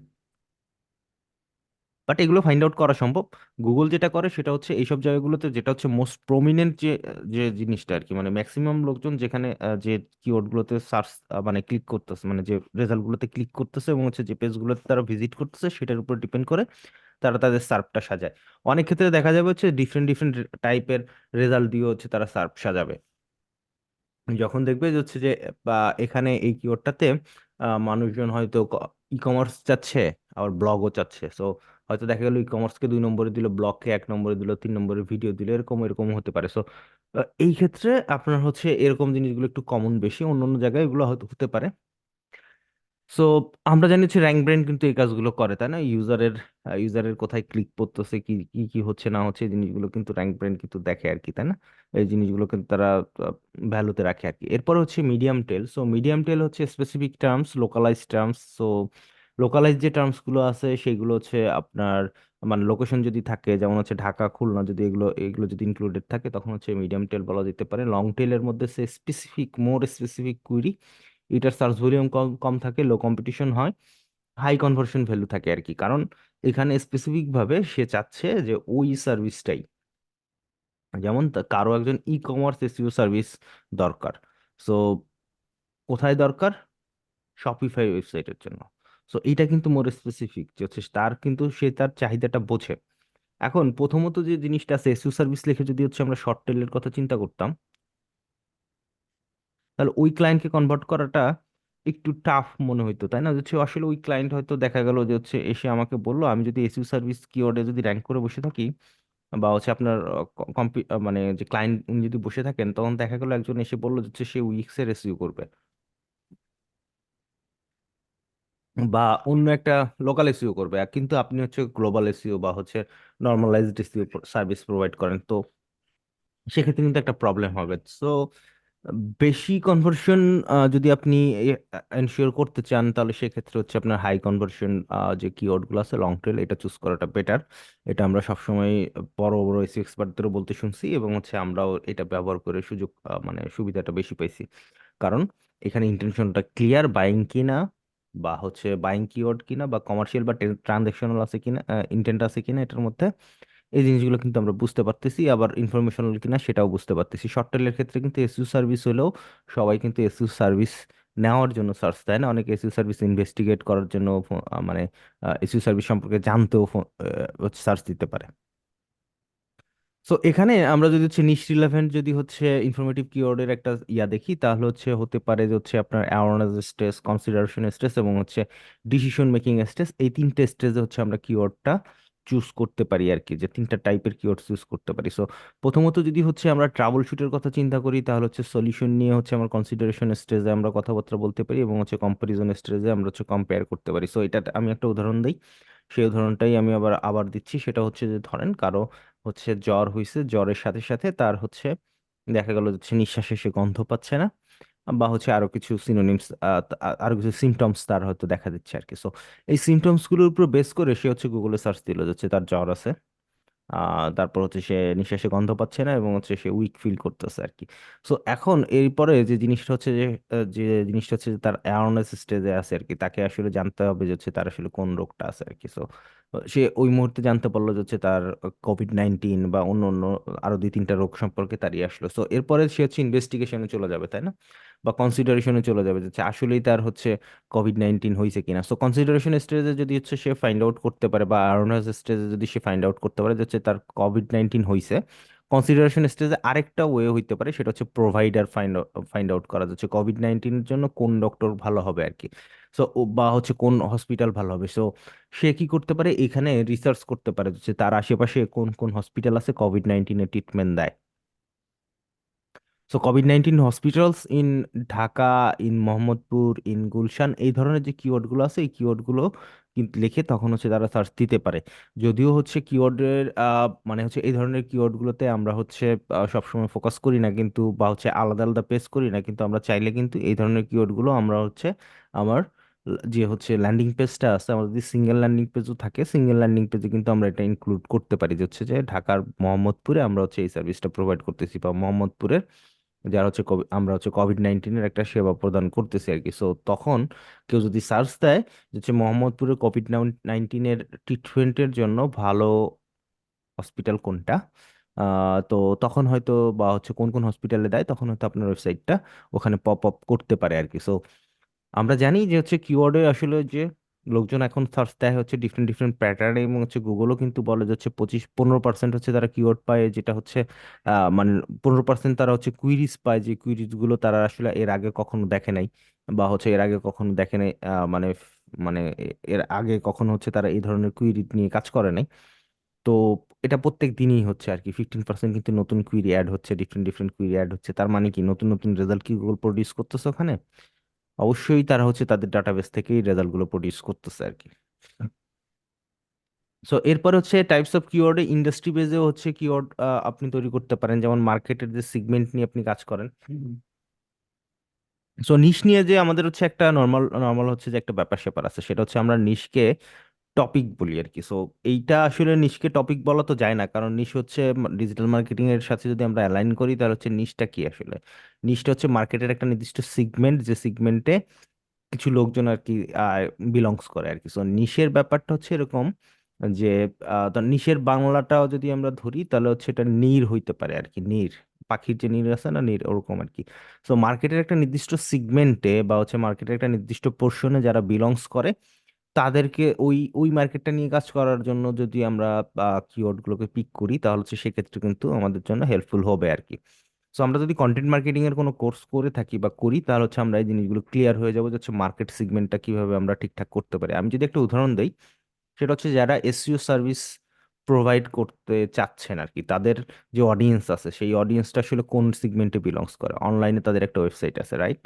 বাট এগুলো ফাইন্ড আউট করা সম্ভব। গুগল যেটা করে সেটা হচ্ছে এইসব জায়গাগুলোতে যেটা হচ্ছে মোস্ট প্রমিনেন্ট যে যে জিনিসটা আর কি, মানে ম্যাক্সিমাম লোকজন যেখানে যে কিওয়ার্ড গুলোতে সার্চ মানে ক্লিক করতেছে, মানে যে রেজাল্ট গুলোতে ক্লিক করতেছে এবং হচ্ছে যে পেজ গুলোতে তারা ভিজিট করতেছে, সেটার উপর ডিপেন্ড করে তারা তাদের সার্ভটা সাজায়। অনেক ক্ষেত্রে দেখা যাবে হচ্ছে ডিফারেন্ট ডিফারেন্ট টাইপের রেজাল্ট দিয়ে হচ্ছে তারা সার্ভ সাজাবে। যখন দেখবে যে হচ্ছে যে বা এখানে এই কিওয়ার্ডটাতে মানুষজন হয়তো ই কমার্স চাচ্ছে, আবার ব্লগও চাচ্ছে। সো হয়তো দেখা গেল ই কমার্সকে 2 নম্বরে দিল, ব্লগকে 1 নম্বরে দিল, 3 নম্বরে ভিডিও দিল, এরকম এরকম হতে পারে। সো এই ক্ষেত্রে আপনার হচ্ছে এরকম জিনিসগুলো একটু কমন বেশি, অন্য অন্য জায়গায় এগুলো হয়তো হতে পারে। সো আমরা জানি হচ্ছে র্যাঙ্ক ব্রেন কিন্তু এই কাজগুলো করে, তাই না? ইউজারের কোথায় ক্লিক করতেছে, কি কি কি হচ্ছে না হচ্ছে, এই জিনিসগুলো কিন্তু র্যাঙ্ক ব্রেন কিন্তু দেখে আর কি, তাই না? এই জিনিসগুলো কিন্তু তারা ভ্যালুতে রাখে আর কি। এরপর হচ্ছে মিডিয়াম টেল। সো মিডিয়াম টেল হচ্ছে specific terms, localise terms. So localise যে টার্মস গুলো আছে সেগুলো হচ্ছে আপনার মানে লোকেশন যদি থাকে, যেমন হচ্ছে ঢাকা খুলনা, যদি এগুলো এগুলো যদি ইনক্লুডেড থাকে তখন হচ্ছে মিডিয়াম টেল বলা যেতে পারে। লং টেলের মধ্যে সে স্পেসিফিক মোর স্পেসিফিক কুইরি, এটার সার্চ ভলিউম কম কম থাকে, লো কম্পিটিশন হয়, হাই কনভার্সন ভ্যালু থাকে আর কি। কারণ এখানে স্পেসিফিক ভাবে সে চাচ্ছে যে ওই সার্ভিসটাই, যেমন কারো একজন ই কমার্স এসইও সার্ভিস দরকার। সো কোথায় দরকার? শপিফাই ওয়েবসাইটের জন্য। সো এটা কিন্তু মোর স্পেসিফিক, যে হচ্ছে তার কিন্তু সে তার চাহিদাটা বোঝে। এখন প্রথমত যে জিনিসটা আছে, এসইও সার্ভিস লিখে যদি হচ্ছে আমরা শর্ট টেলের কথা চিন্তা করতাম, তাহলে ওই ক্লায়েন্টকে কনভার্ট করাটা একটু টাফ মনে হইতো, তাই না? যে হচ্ছে আসলে ওই ক্লায়েন্ট হয়তো দেখা গেল যে হচ্ছে এসে আমাকে বললো আমি যদি এসইও সার্ভিস কিওয়ার্ডে যদি র্যাঙ্ক করে বসে থাকি, বা হচ্ছে আপনার মানে যে ক্লায়েন্ট উনি যদি বসে থাকেন, তখন দেখা গেল একজন এসে বললো যে হচ্ছে সে উইক্স এর এসইও করবে, বা অন্য একটা লোকাল এসইও করবে, আর কিন্তু আপনি হচ্ছে গ্লোবাল এসইও বা হচ্ছে নর্মালাইজড এসইও সার্ভিস প্রোভাইড করেন। তো সেক্ষেত্রে কিন্তু একটা প্রবলেম হবে। সো বেশি কনভার্সন যদি আপনি এনশিওর করতে চান, তাহলে সেক্ষেত্রে হচ্ছে আপনার হাই কনভার্সন যে কিওয়ার্ডগুলো আছে লং টেল, এটা চুজ করাটা বেটার। এটা আমরা সবসময় বড় বড় এসি এক্সপার্টদেরও বলতে শুনছি, এবং হচ্ছে আমরাও এটা ব্যবহার করে সুযোগ মানে সুবিধাটা বেশি পাইছি। কারণ এখানে ইন্টেনশনটা ক্লিয়ার, বাইং কিনা, বা হচ্ছে বাইং কিওয়ার্ড কিনা, বা কমার্শিয়াল বা ট্রানজাকশনাল আছে কিনা, ইন্টেন্ট আছে কিনা এটার মধ্যে, এই জিনিসগুলো কিন্তু আমরা বুঝতে পারতেছি, আবার ইনফরমেশনাল কিনা সেটাও বুঝতে পারতেছি। শর্ট টেলের ক্ষেত্রে কিন্তু এসইও সার্ভিস হলেও সবাই কিন্তু এসইও সার্ভিস নেওয়ার জন্য সার্চ দেয় না, অনেকে এসইও সার্ভিস ইনভেস্টিগেট করার জন্য মানে এসইও সার্ভিস সম্পর্কে জানতেও সার্চ দিতে পারে। সো এখানে আমরা যদি হচ্ছে নিশ রিলেভেন্ট যদি হচ্ছে ইনফরমেটিভ কিওয়ার্ডের একটা দেখি, তাহলে হচ্ছে হতে পারে যে হচ্ছে আপনার অ্যাওয়ারনেস স্টেজ, কনসিডারেশন স্টেজ এবং হচ্ছে ডিসিশন মেকিং স্টেজ, এই তিনটে স্টেজে হচ্ছে আমরা কিওয়ার্ডটা চুজ করতে পারি আর কি, যে তিনটা টাইপের কিওয়ার্ড চুজ করতে পারি। সো প্রথমত যদি হচ্ছে আমরা ট্রাবল শুটের কথা চিন্তা করি, তাহলে হচ্ছে সলিউশন নিয়ে হচ্ছে আমরা কনসিডারেশন স্টেজে আমরা কথাবার্তা বলতে পারি এবং হচ্ছে কম্পারিজন স্টেজে আমরা হচ্ছে কম্পেয়ার করতে পারি। সো এটা আমি একটা উদাহরণ দিই, সেই উদাহরণটাই আমি আবার আবার দিচ্ছি। সেটা হচ্ছে যে ধরেন কারো হচ্ছে জ্বর হয়েছে, জ্বরের সাথে সাথে তার হচ্ছে দেখা গেল হচ্ছে নিঃশ্বাসে সে গন্ধ পাচ্ছে না, বা হচ্ছে আরো কিছু সিনোনিমস, আরো কিছু সিমটমস তার হয়তো দেখা দিচ্ছে আর কি। সো এই সিমটমস গুলোর উপর বেস করে সে হচ্ছে গুগলে সার্চ দিল যে হচ্ছে তার জ্বর আছে, তারপর হচ্ছে সে নিঃশ্বাসে গন্ধ পাচ্ছে না এবং হচ্ছে সে উইক ফিল করতেছে আর কি। সো এখন এরপরে যে জিনিসটা হচ্ছে যে জিনিসটা হচ্ছে যে তার অ্যাওয়ারনেস স্টেজে আছে আর কি, তাকে আসলে জানতে হবে যে হচ্ছে তার আসলে কোন রোগটা আছে আর কি। সো সে ওই মুহূর্তে জানতে পারলো যে হচ্ছে তার কোভিড-19 বা অন্য অন্য আরো দুই তিনটা রোগ সম্পর্কে তারই আসলো। সো এরপরে সে হচ্ছে ইনভেস্টিগেশনে চলে যাবে, তাই না, বা কনসিডারেশনে চলে যাবে যে হচ্ছে আসলেই তার হচ্ছে কোভিড-19 হয়েছে কিনা। সো কনসিডারেশন স্টেজে যদি হচ্ছে সে ফাইন্ড আউট করতে পারে, বা অ্যাওয়ারনেস স্টেজে যদি সে ফাইন্ড আউট করতে পারে যে হচ্ছে তার কোভিড-19 হয়েছে, কনসিডারেশন স্টেজে আরেকটা ওয়ে হইতে পারে, সেটা হচ্ছে প্রোভাইডার ফাইন্ড আউট করা যাচ্ছে কোভিড-19 জন্য কোন ডক্টর ভালো হবে আর কি। সো বা হচ্ছে কোন হসপিটাল ভালো হবে। সো সে কি করতে পারে, এখানে রিসার্চ করতে পারে যে তার আশেপাশে কোন কোন হসপিটাল আছে কোভিড-19 ট্রিটমেন্ট দেয়। So COVID-19 hospitals in Dhaka, in Mohammadpur, in Gulshan, এই ধরনের যে কিওয়ার্ডগুলো আছে এই কিওয়ার্ডগুলো কিন্তু লিখে তখন হচ্ছে তারা সার্চ দিতে পারে। যদিও হচ্ছে কিওয়ার্ডের মানে হচ্ছে এই ধরনের কিওয়ার্ডগুলোতে আমরা হচ্ছে সবসময় ফোকাস করি না কিন্তু, বা হচ্ছে আলাদা আলাদা পেজ করি না কিন্তু, আমরা চাইলে কিন্তু এই ধরনের কিওয়ার্ডগুলো আমরা হচ্ছে আমার যে হচ্ছে ল্যান্ডিং পেজটা আছে, আমাদের যদি সিঙ্গেল ল্যান্ডিং পেজও থাকে, সিঙ্গেল ল্যান্ডিং পেজে কিন্তু আমরা এটা ইনক্লুড করতে পারি যে হচ্ছে যে ঢাকার মোহাম্মদপুরে আমরা হচ্ছে এই সার্ভিসটা প্রোভাইড করতেছি, বা মোহাম্মদপুরের যারা হচ্ছে আমরা হচ্ছে কোভিড-19 একটা সেবা প্রদান করতেছি আর কি। সো তখন কেউ যদি সার্চ দেয় যে হচ্ছে মোহাম্মদপুরের কোভিড-19 ট্রিটমেন্টের জন্য ভালো হসপিটাল কোনটা, তো তখন হয়তো, বা হচ্ছে কোন কোন হসপিটালে দেয়, তখন হয়তো আপনার ওয়েবসাইটটা ওখানে পপ আপ করতে পারে আর কি। সো আমরা জানি যে হচ্ছে কিওয়ার্ডে আসলে যে লোকজন এখন সার্চ দেয় হচ্ছে ডিফারেন্ট ডিফারেন্ট প্যাটার্নে, এবং হচ্ছে গুগলও কিন্তু বলে যে হচ্ছে 25-15% হচ্ছে তারা কিওয়ার্ড পায়, যেটা হচ্ছে মানে 15% তারা হচ্ছে কুইরিজ পায়, যে কুইরিজ গুলো তারা আসলে এর আগে কখনো দেখে নাই, বা হচ্ছে এর আগে কখনো দেখে নাই, মানে মানে এর আগে কখনো হচ্ছে তারা এই ধরনের কুইরি নিয়ে কাজ করে নাই। তো এটা প্রত্যেক দিনই হচ্ছে আর কি, 15% কিন্তু নতুন কুইরি অ্যাড হচ্ছে, ডিফারেন্ট ডিফারেন্ট কুইরি অ্যাড হচ্ছে, তার মানে কি নতুন নতুন রেজাল্ট কি গুগল প্রডিউস করতেছে ওখানে? অবশ্যই তারা হচ্ছে তাদের ডাটাবেস থেকেই রেজাল্টগুলো প্রডিউস করতেছে আর কি। সো এরপর হচ্ছে টাইপস অফ কিওয়ার্ডে ইন্ডাস্ট্রি বেজেও হচ্ছে কিওয়ার্ড আপনি তৈরি করতে পারেন, যেমন মার্কেটের যে সিগমেন্ট নিয়ে আপনি কাজ করেন। সো নিশ নিয়ে যে আমাদের হচ্ছে একটা নর্মাল নর্মাল হচ্ছে যে একটা ব্যাপার স্যাপার আছে, সেটা হচ্ছে আমরা নিশকে টপিক বলি আর কি। সো এইটা আসলে নিশকে টপিক বলা তো যায় না, কারণ নিশ হচ্ছে ডিজিটাল মার্কেটিং এর সাথে যদি আমরা অ্যালাইন করি তাহলে হচ্ছে নিশটা কি আসলে, নিশটা হচ্ছে মার্কেটের একটা নির্দিষ্ট সিগমেন্ট, যে সিগমেন্টে কিছু লোকজন আর কি বিলংস করে আর কি। সো নিশের ব্যাপারটা হচ্ছে এরকম যে তো নিশের বাংলাটাও যদি আমরা ধরি তাহলে হচ্ছে এটা নীর হইতে পারে আর কি, নীর, পাখির যে নীর আছে না, নীর, ওরকম আর কি। সো মার্কেটের একটা নির্দিষ্ট সিগমেন্টে বা হচ্ছে মার্কেটের একটা নির্দিষ্ট পোর্শনে যারা বিলংস করে, তাদেরকে ওই ওই মার্কেটটা নিয়ে কাজ করার জন্য যদি আমরা কিওয়ার্ড গুলোকে পিক করি, তাহলে হচ্ছে সেক্ষেত্রে কিন্তু আমাদের জন্য হেল্পফুল হবে আর কি। সো আমরা যদি কন্টেন্ট মার্কেটিং এর কোনো কোর্স করে থাকি বা করি, তাহলে হচ্ছে আমরা এই জিনিসগুলো ক্লিয়ার হয়ে যাবো যে হচ্ছে মার্কেট সিগমেন্টটা কিভাবে আমরা ঠিকঠাক করতে পারি। আমি যদি একটা উদাহরণ দেই, সেটা হচ্ছে যারা এসইও সার্ভিস প্রোভাইড করতে চাচ্ছেন আর কি, তাদের যে অডিয়েন্স আছে সেই অডিয়েন্সটা আসলে কোন সিগমেন্টে বিলংস করে। অনলাইনে তাদের একটা ওয়েবসাইট আছে, রাইট?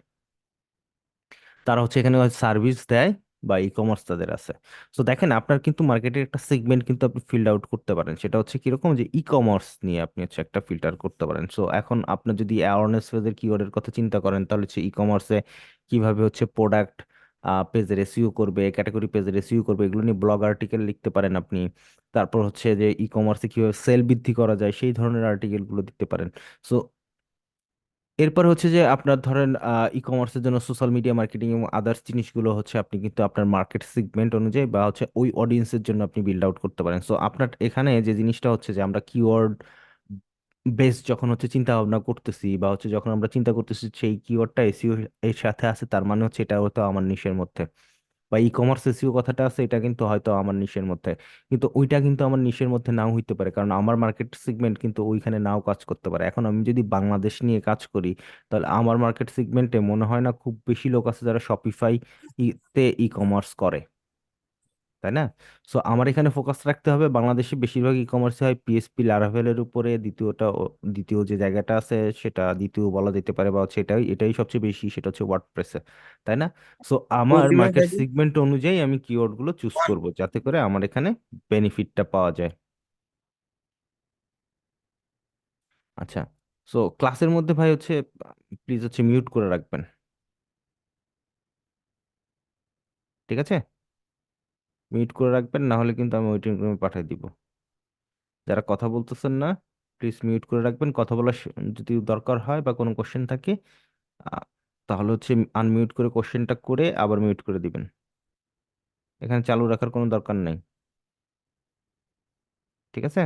তারা হচ্ছে এখানে সার্ভিস দেয় বা ই কমার্স তাদের আছে। তো দেখেন আপনার কিন্তু মার্কেটের একটা সেগমেন্ট কিন্তু আপনি ফিল্ড আউট করতে পারেন, সেটা হচ্ছে কিরকম, যে ই কমার্স নিয়ে আপনি হচ্ছে একটা ফিল্টার করতে পারেন। সো এখন আপনার যদি অ্যাওয়ারনেস পেজের কিওয়ার্ডের কথা চিন্তা করেন, তাহলে হচ্ছে ই কমার্সে কিভাবে হচ্ছে প্রোডাক্ট পেজের এসইও করবে, ক্যাটাগরি পেজের এসইও করবে, এগুলো নিয়ে ব্লগ আর্টিকেল লিখতে পারেন আপনি। তারপর হচ্ছে যে ই কমার্সে কিভাবে সেল বৃদ্ধি করা যায় সেই ধরনের আর্টিকেলগুলো দিতে পারেন। সো এরপর হচ্ছে যে আপনার ধরেন ই কমার্সের জন্য সোশ্যাল মিডিয়া মার্কেটিং এবং আদার্স জিনিসগুলো হচ্ছে আপনি কিন্তু আপনার মার্কেট সেগমেন্ট অনুযায়ী বা হচ্ছে ওই অডিয়েন্সের জন্য আপনি বিল্ড আউট করতে পারেন। সো আপনার এখানে যে জিনিসটা হচ্ছে যে আমরা কিওয়ার্ড বেস যখন হচ্ছে চিন্তা ভাবনা করতেছি বা হচ্ছে যখন আমরা চিন্তা করতেছি সেই কিওয়ার্ডটা এসইও এর সাথে আছে, তার মানে হচ্ছে এটা হয়তো আমার নিশের মধ্যে, বা ই কমার্স এসইও কথাটা আছে এটা কিন্তু হয়তো আমার নিশের মধ্যে। কিন্তু ওইটা কিন্তু আমার নিশের মধ্যে নাও হইতে পারে, কারণ আমার মার্কেট সেগমেন্ট কিন্তু ওইখানে নাও কাজ করতে পারে। এখন আমি যদি বাংলাদেশ নিয়ে কাজ করি, তাহলে আমার মার্কেট সেগমেন্টে মনে হয় না খুব বেশি লোক আছে যারা শপিফাই তে ই কমার্স করে, তাই না? সো আমার এখানে ফোকাস রাখতে হবে, বাংলাদেশে বেশিরভাগ ই কমার্স হয় পিএসপি লারাভেলের উপরে, দ্বিতীয় যে জায়গাটা আছে সেটা দ্বিতীয় বলা যেতে পারে, বা হচ্ছে এটাই এটাই সবচেয়ে বেশি, সেটা হচ্ছে ওয়ার্ডপ্রেসে, তাই না? সো আমার উল্টিমেট মার্কেট আইডি। সেগমেন্ট অনুযায়ী আমি কিওয়ার্ড গুলো চুজ করব যাতে করে আমার এখানে বেনিফিটটা পাওয়া যায়। আচ্ছা, সো ক্লাসের মধ্যে ভাই হচ্ছে প্লিজ হচ্ছে মিউট করে রাখবেন, ঠিক আছে? মিউট করে রাখবেন, না হলে কিন্তু আমি ওয়েটিং রুমে পাঠিয়ে দিব। যারা কথা বলতেছেন না, প্লিজ মিউট করে রাখবেন। কথা বলার যদি দরকার হয় বা কোনো কোশ্চেন থাকে, আহ, তাহলে হচ্ছে আনমিউট করে কোশ্চেনটা করে আবার মিউট করে দিবেন। এখানে চালু রাখার কোনো দরকার নেই, ঠিক আছে?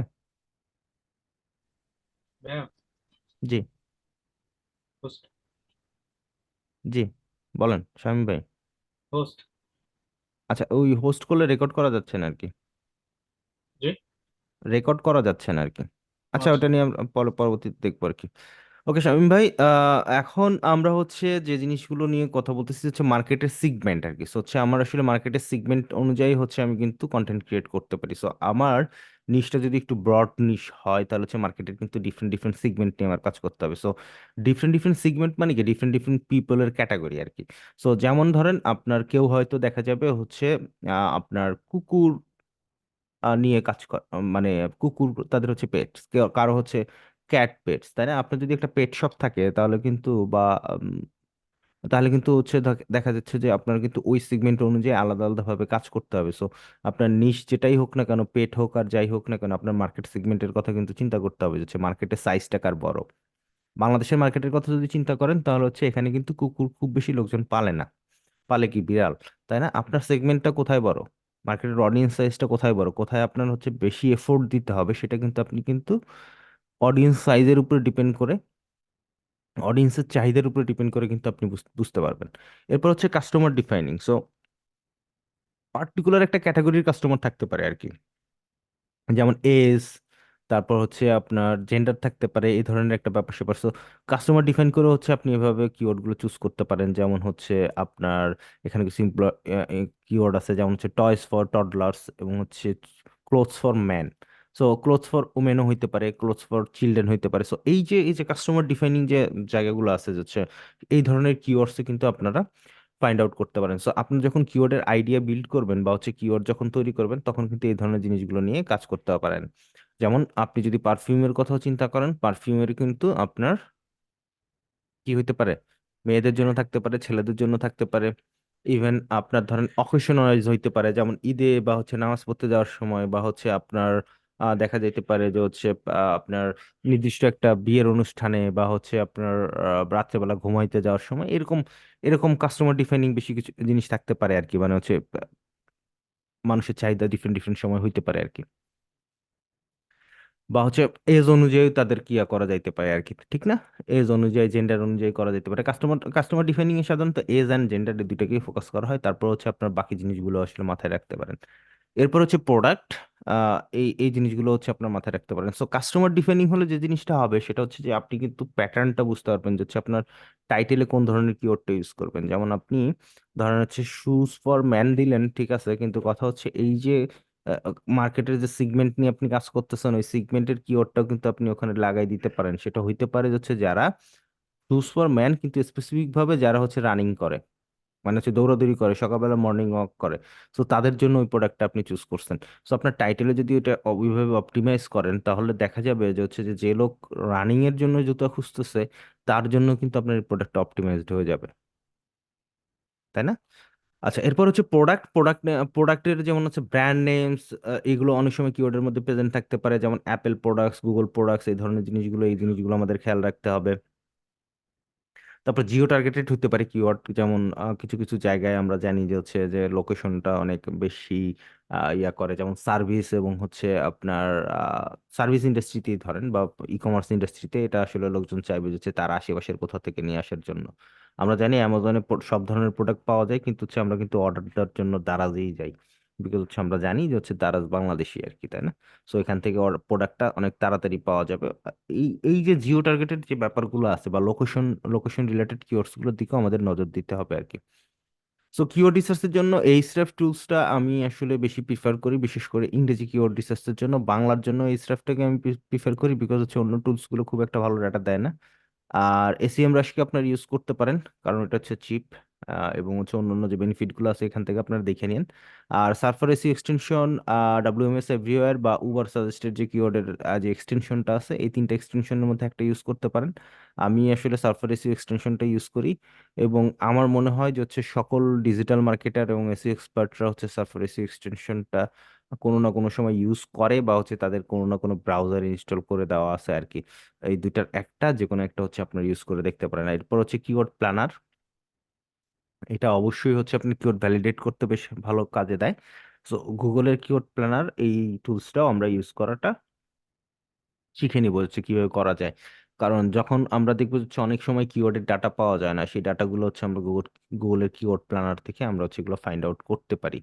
ভাইয়া, জি। হোস্ট। জি, বলেন শামীম ভাই। হোস্ট। আচ্ছা, ওই হোস্ট করলে রেকর্ড করা যাচ্ছে না আর কি, জি। রেকর্ড করা যাচ্ছে না আর কি। আচ্ছা, আচ্ছা। ওটা নিয়ে আমরা পরবর্তীতে দেখবো আর কি। ওকে শামীম ভাই, এখন আমরা হচ্ছে যে জিনিসগুলো নিয়ে কথা বলতেছি হচ্ছে মার্কেটের সিগমেন্ট আর কি। So, হচ্ছে আমার আসলে মার্কেটের সিগমেন্ট অনুযায়ী হচ্ছে আমি কিন্তু কন্টেন্ট ক্রিয়েট করতে পারি। সো আমার নিশটা যদি একটু ব্রড নিশ হয়, তাহলে হচ্ছে মার্কেটের কিন্তু ডিফারেন্ট ডিফারেন্ট সিগমেন্ট নিয়ে আমার কাজ করতে হবে। সো ডিফারেন্ট ডিফারেন্ট সিগমেন্ট মানে কি ডিফারেন্ট ডিফারেন্ট পিপলের ক্যাটাগরি আর কি। সো যেমন ধরেন আপনার কেউ হয়তো দেখা যাবে হচ্ছে আপনার কুকুর নিয়ে কাজ মানে কুকুর তাদের হচ্ছে পেটস, কারো হচ্ছে ক্যাট পেটস, তাই না? আপনার যদি একটা পেট শপ থাকে তাহলে কিন্তু বা উম, তাহলে কিন্তু হচ্ছে দেখা যাচ্ছে যে আপনার কিন্তু ওই সেগমেন্ট অনুযায়ী আলাদা আলাদা ভাবে কাজ করতে হবে। সো আপনার নিশ যেটাই হোক না কেন, পেট হোক আর যাই হোক না কেন, আপনার মার্কেট সেগমেন্টের কথা কিন্তু চিন্তা করতে হবে যে হচ্ছে মার্কেটের সাইজটা কার বড়। বাংলাদেশের মার্কেটের কথা যদি চিন্তা করেন তাহলে হচ্ছে এখানে কিন্তু কুকুর খুব বেশি লোকজন পালে না, পালে কি বিড়াল, তাই না? আপনার সেগমেন্টটা কোথায় বড়, মার্কেটের অডিয়েন্স সাইজটা কোথায় বড়, কোথায় আপনার হচ্ছে বেশি এফোর্ট দিতে হবে, সেটা কিন্তু আপনি কিন্তু অডিয়েন্স সাইজের উপরে ডিপেন্ড করে, অডিয়েন্সের চাহিদার উপরে ডিপেন্ড করে কিন্তু আপনি বুঝতে পারবেন। এরপর হচ্ছে কাস্টমার ডিফাইনিং। সো পার্টিকুলার একটা ক্যাটাগরির কাস্টমার থাকতে পারে আর কি, যেমন এজ, তারপর হচ্ছে আপনার জেন্ডার থাকতে পারে, এই ধরনের একটা ব্যাপার স্যাপার। সো কাস্টমার ডিফাইন করে হচ্ছে আপনি এভাবে কিওয়ার্ড গুলো চুজ করতে পারেন। যেমন হচ্ছে আপনার এখানে কিছু কিওয়ার্ড আছে, যেমন হচ্ছে টয়স ফর টডলার্স এবং হচ্ছে clothes for man. So clothes for উমেনও হইতে পারে, ক্লোথস ফর চিলড্রেন হইতে পারে। সো এই যে কাস্টমার ডিফাইনিং যে জায়গাগুলো আছে যে হচ্ছে এই ধরনের কিওয়ার্ডস কিন্তু আপনারা ফাইন্ড আউট করতে পারেন। সো আপনি যখন কিওয়ার্ডের আইডিয়া বিল্ড করবেন বা হচ্ছে কিওয়ার্ড যখন তৈরি করবেন, তখন কিন্তু এই ধরনের জিনিসগুলো নিয়ে কাজ করতে পারেন। যেমন আপনি যদি পারফিউমের কথাও চিন্তা করেন, পারফিউমের কিন্তু আপনার কি হইতে পারে, মেয়েদের জন্য থাকতে পারে, ছেলেদের জন্য থাকতে পারে, ইভেন আপনার ধরেন অকেশনালাইজ হইতে পারে, যেমন ঈদে বা হচ্ছে নামাজ পড়তে যাওয়ার সময়, বা হচ্ছে আপনার দেখা যেতে পারে যে হচ্ছে আপনার নির্দিষ্ট একটা বিয়ের অনুষ্ঠানে, বা হচ্ছে আপনার রাত্রেবেলা ঘুমাইতে যাওয়ার সময়, এরকম এরকম কাস্টমার ডিফাইনিং বেশি কিছু জিনিস থাকতে পারে আর কি। মানে হচ্ছে মানুষের চাহিদা ডিফারেন্ট ডিফারেন্ট সময় হইতে পারে আর কি, বা হচ্ছে এজ অনুযায়ী তাদের কিয়া করা যাইতে পারে আর কি, ঠিক না? এজ অনুযায়ী, জেন্ডার অনুযায়ী করা যেতে পারে। কাস্টমার ডিফাইনিং এ সাধারণত এজ অ্যান্ড জেন্ডার এই দুটাকেই ফোকাস করা হয়, তারপর হচ্ছে আপনার বাকি জিনিসগুলো আসলে মাথায় রাখতে পারেন। এরপর হচ্ছে প্রোডাক্ট, এই এই জিনিসগুলো হচ্ছে আপনার মাথায় রাখতে পারেন। সো কাস্টমার ডিফাইনিং হলে যে জিনিসটা হবে সেটা হচ্ছে যে আপনি কিন্তু প্যাটার্নটা বুঝতে পারবেন যে হচ্ছে আপনার টাইটেলে কোন ধরনের কিওয়ার্ডটা ইউজ করবেন। যেমন আপনি ধরেন হচ্ছে শুজ ফর ম্যান দিলেন, ঠিক আছে, কিন্তু কথা হচ্ছে এই যে মার্কেটের যে সিগমেন্ট নিয়ে আপনি কাজ করতেছেন, ওই সিগমেন্টের কিওয়ার্ডটাও কিন্তু আপনি ওখানে লাগাই দিতে পারেন। সেটা হইতে পারে যে হচ্ছে যারা শুজ ফর ম্যান, কিন্তু স্পেসিফিক ভাবে যারা হচ্ছে রানিং করে, মানে হচ্ছে দৌড়াদৌড়ি করে, সকালবেলা মর্নিং ওয়াক করে, সো তাদের জন্য ওই প্রোডাক্টটা আপনি চুজ করছেন। সো আপনার টাইটেলে যদি ওইটা ওইভাবে অপটিমাইজ করেন, তাহলে দেখা যাবে যে হচ্ছে যে যে লোক রানিং এর জন্য জুতা খুঁজতেছে, তার জন্য কিন্তু আপনার এই প্রোডাক্টটা অপটিমাইজড হয়ে যাবে, তাই না? আচ্ছা, এরপর হচ্ছে প্রোডাক্টের যেমন হচ্ছে ব্র্যান্ড নেমস, এগুলো অনেক সময় কিওয়ার্ডের মধ্যে প্রেজেন্ট থাকতে পারে, যেমন অ্যাপেল প্রোডাক্টস, গুগল প্রোডাক্টস, এই ধরনের জিনিসগুলো, এই জিনিসগুলো আমাদের খেয়াল রাখতে হবে। তারপর জিও টার্গেটেড হতে পারে কিওয়ার্ড, যেমন কিছু কিছু জায়গায় আমরা জানি যে হচ্ছে যে লোকেশনটা অনেক বেশি ইয়া করে, যেমন সার্ভিস এবং হচ্ছে আপনার সার্ভিস ইন্ডাস্ট্রিতেই ধরেন বা ই কমার্স ইন্ডাস্ট্রিতে, এটা আসলে লোকজন চাইবে যে হচ্ছে তার আশেপাশের কোথাও থেকে নিয়ে আসার জন্য। আমরা জানি অ্যামাজনে সব ধরনের প্রোডাক্ট পাওয়া যায়, কিন্তু হচ্ছে আমরা কিন্তু অর্ডার দেওয়ার জন্য দারাজেই যাই, বিকজ হচ্ছে আমরা জানি যে হচ্ছে দারাজ বাংলাদেশি আর কি, তাই না? সো এখান থেকে প্রোডাক্টটা অনেক তাড়াতাড়ি পাওয়া যাবে। এই এই যে জিও টার্গেটেড যে ব্যাপারগুলো আছে বা লোকেশন লোকেশন রিলেটেড কিওয়ার্ডস গুলোর দিকেও আমাদের নজর দিতে হবে আর কি। সো কিওয়ার্ড রিসার্চের জন্য এইচরেফ টুলসটা আমি আসলে বেশি প্রিফার করি, বিশেষ করে ইংরেজি কিওয়ার্ড রিসার্চের জন্য। বাংলার জন্য এইচরেফটাকে আমি প্রিফার করি, বিকজ হচ্ছে অন্য টুলস গুলো খুব একটা ভালো ডাটা দেয় না। আর এসিএম রাশিকে আপনার ইউজ করতে পারেন, কারণ এটা হচ্ছে চিপ, এবং হচ্ছে অন্যান্য যে বেনিফিট গুলো আছে এখান থেকে আপনারা দেখে নিন। আর সার্ফার এসি এক্সটেনশন, ডাব্লিউএমএস এভরিওয়্যার বা উবার সাজেস্টেড যে কিওয়ার্ডের যে এক্সটেনশনটা আছে, এই তিনটা এক্সটেনশনের মধ্যে একটা ইউজ করতে পারেন। আমি আসলে সার্ফার এসি এক্সটেনশনটা ইউজ করি, এবং আমার মনে হয় যে হচ্ছে সকল ডিজিটাল মার্কেটার এবং এসি এক্সপার্টরা হচ্ছে সার্ফার এসি এক্সটেনশনটা কোনো না কোনো সময় ইউজ করে, বা হচ্ছে তাদের কোনো না কোনো ব্রাউজার ইনস্টল করে দেওয়া আছে আর কি। এই দুইটার একটা যে কোনো একটা হচ্ছে আপনার ইউজ করে দেখতে পারেন। এরপর হচ্ছে কিওয়ার্ড প্ল্যানার, এটা অবশ্যই হচ্ছে আপনি কিওয়ার্ড ভ্যালিডেট করতে বেশ ভালো কাজে দেয়। সো গুগলের কিওয়ার্ড প্ল্যানার এই টুলসটাও আমরা ইউজ করাটা শিখে নিব হচ্ছে কিভাবে করা যায়। কারণ যখন আমরা দেখবো হচ্ছে অনেক সময় কিওয়ার্ডের ডাটা পাওয়া যায় না, সেই ডাটাগুলো হচ্ছে আমরা গুগলের কিওয়ার্ড প্ল্যানার থেকে আমরা হচ্ছে এগুলো ফাইন্ড আউট করতে পারি।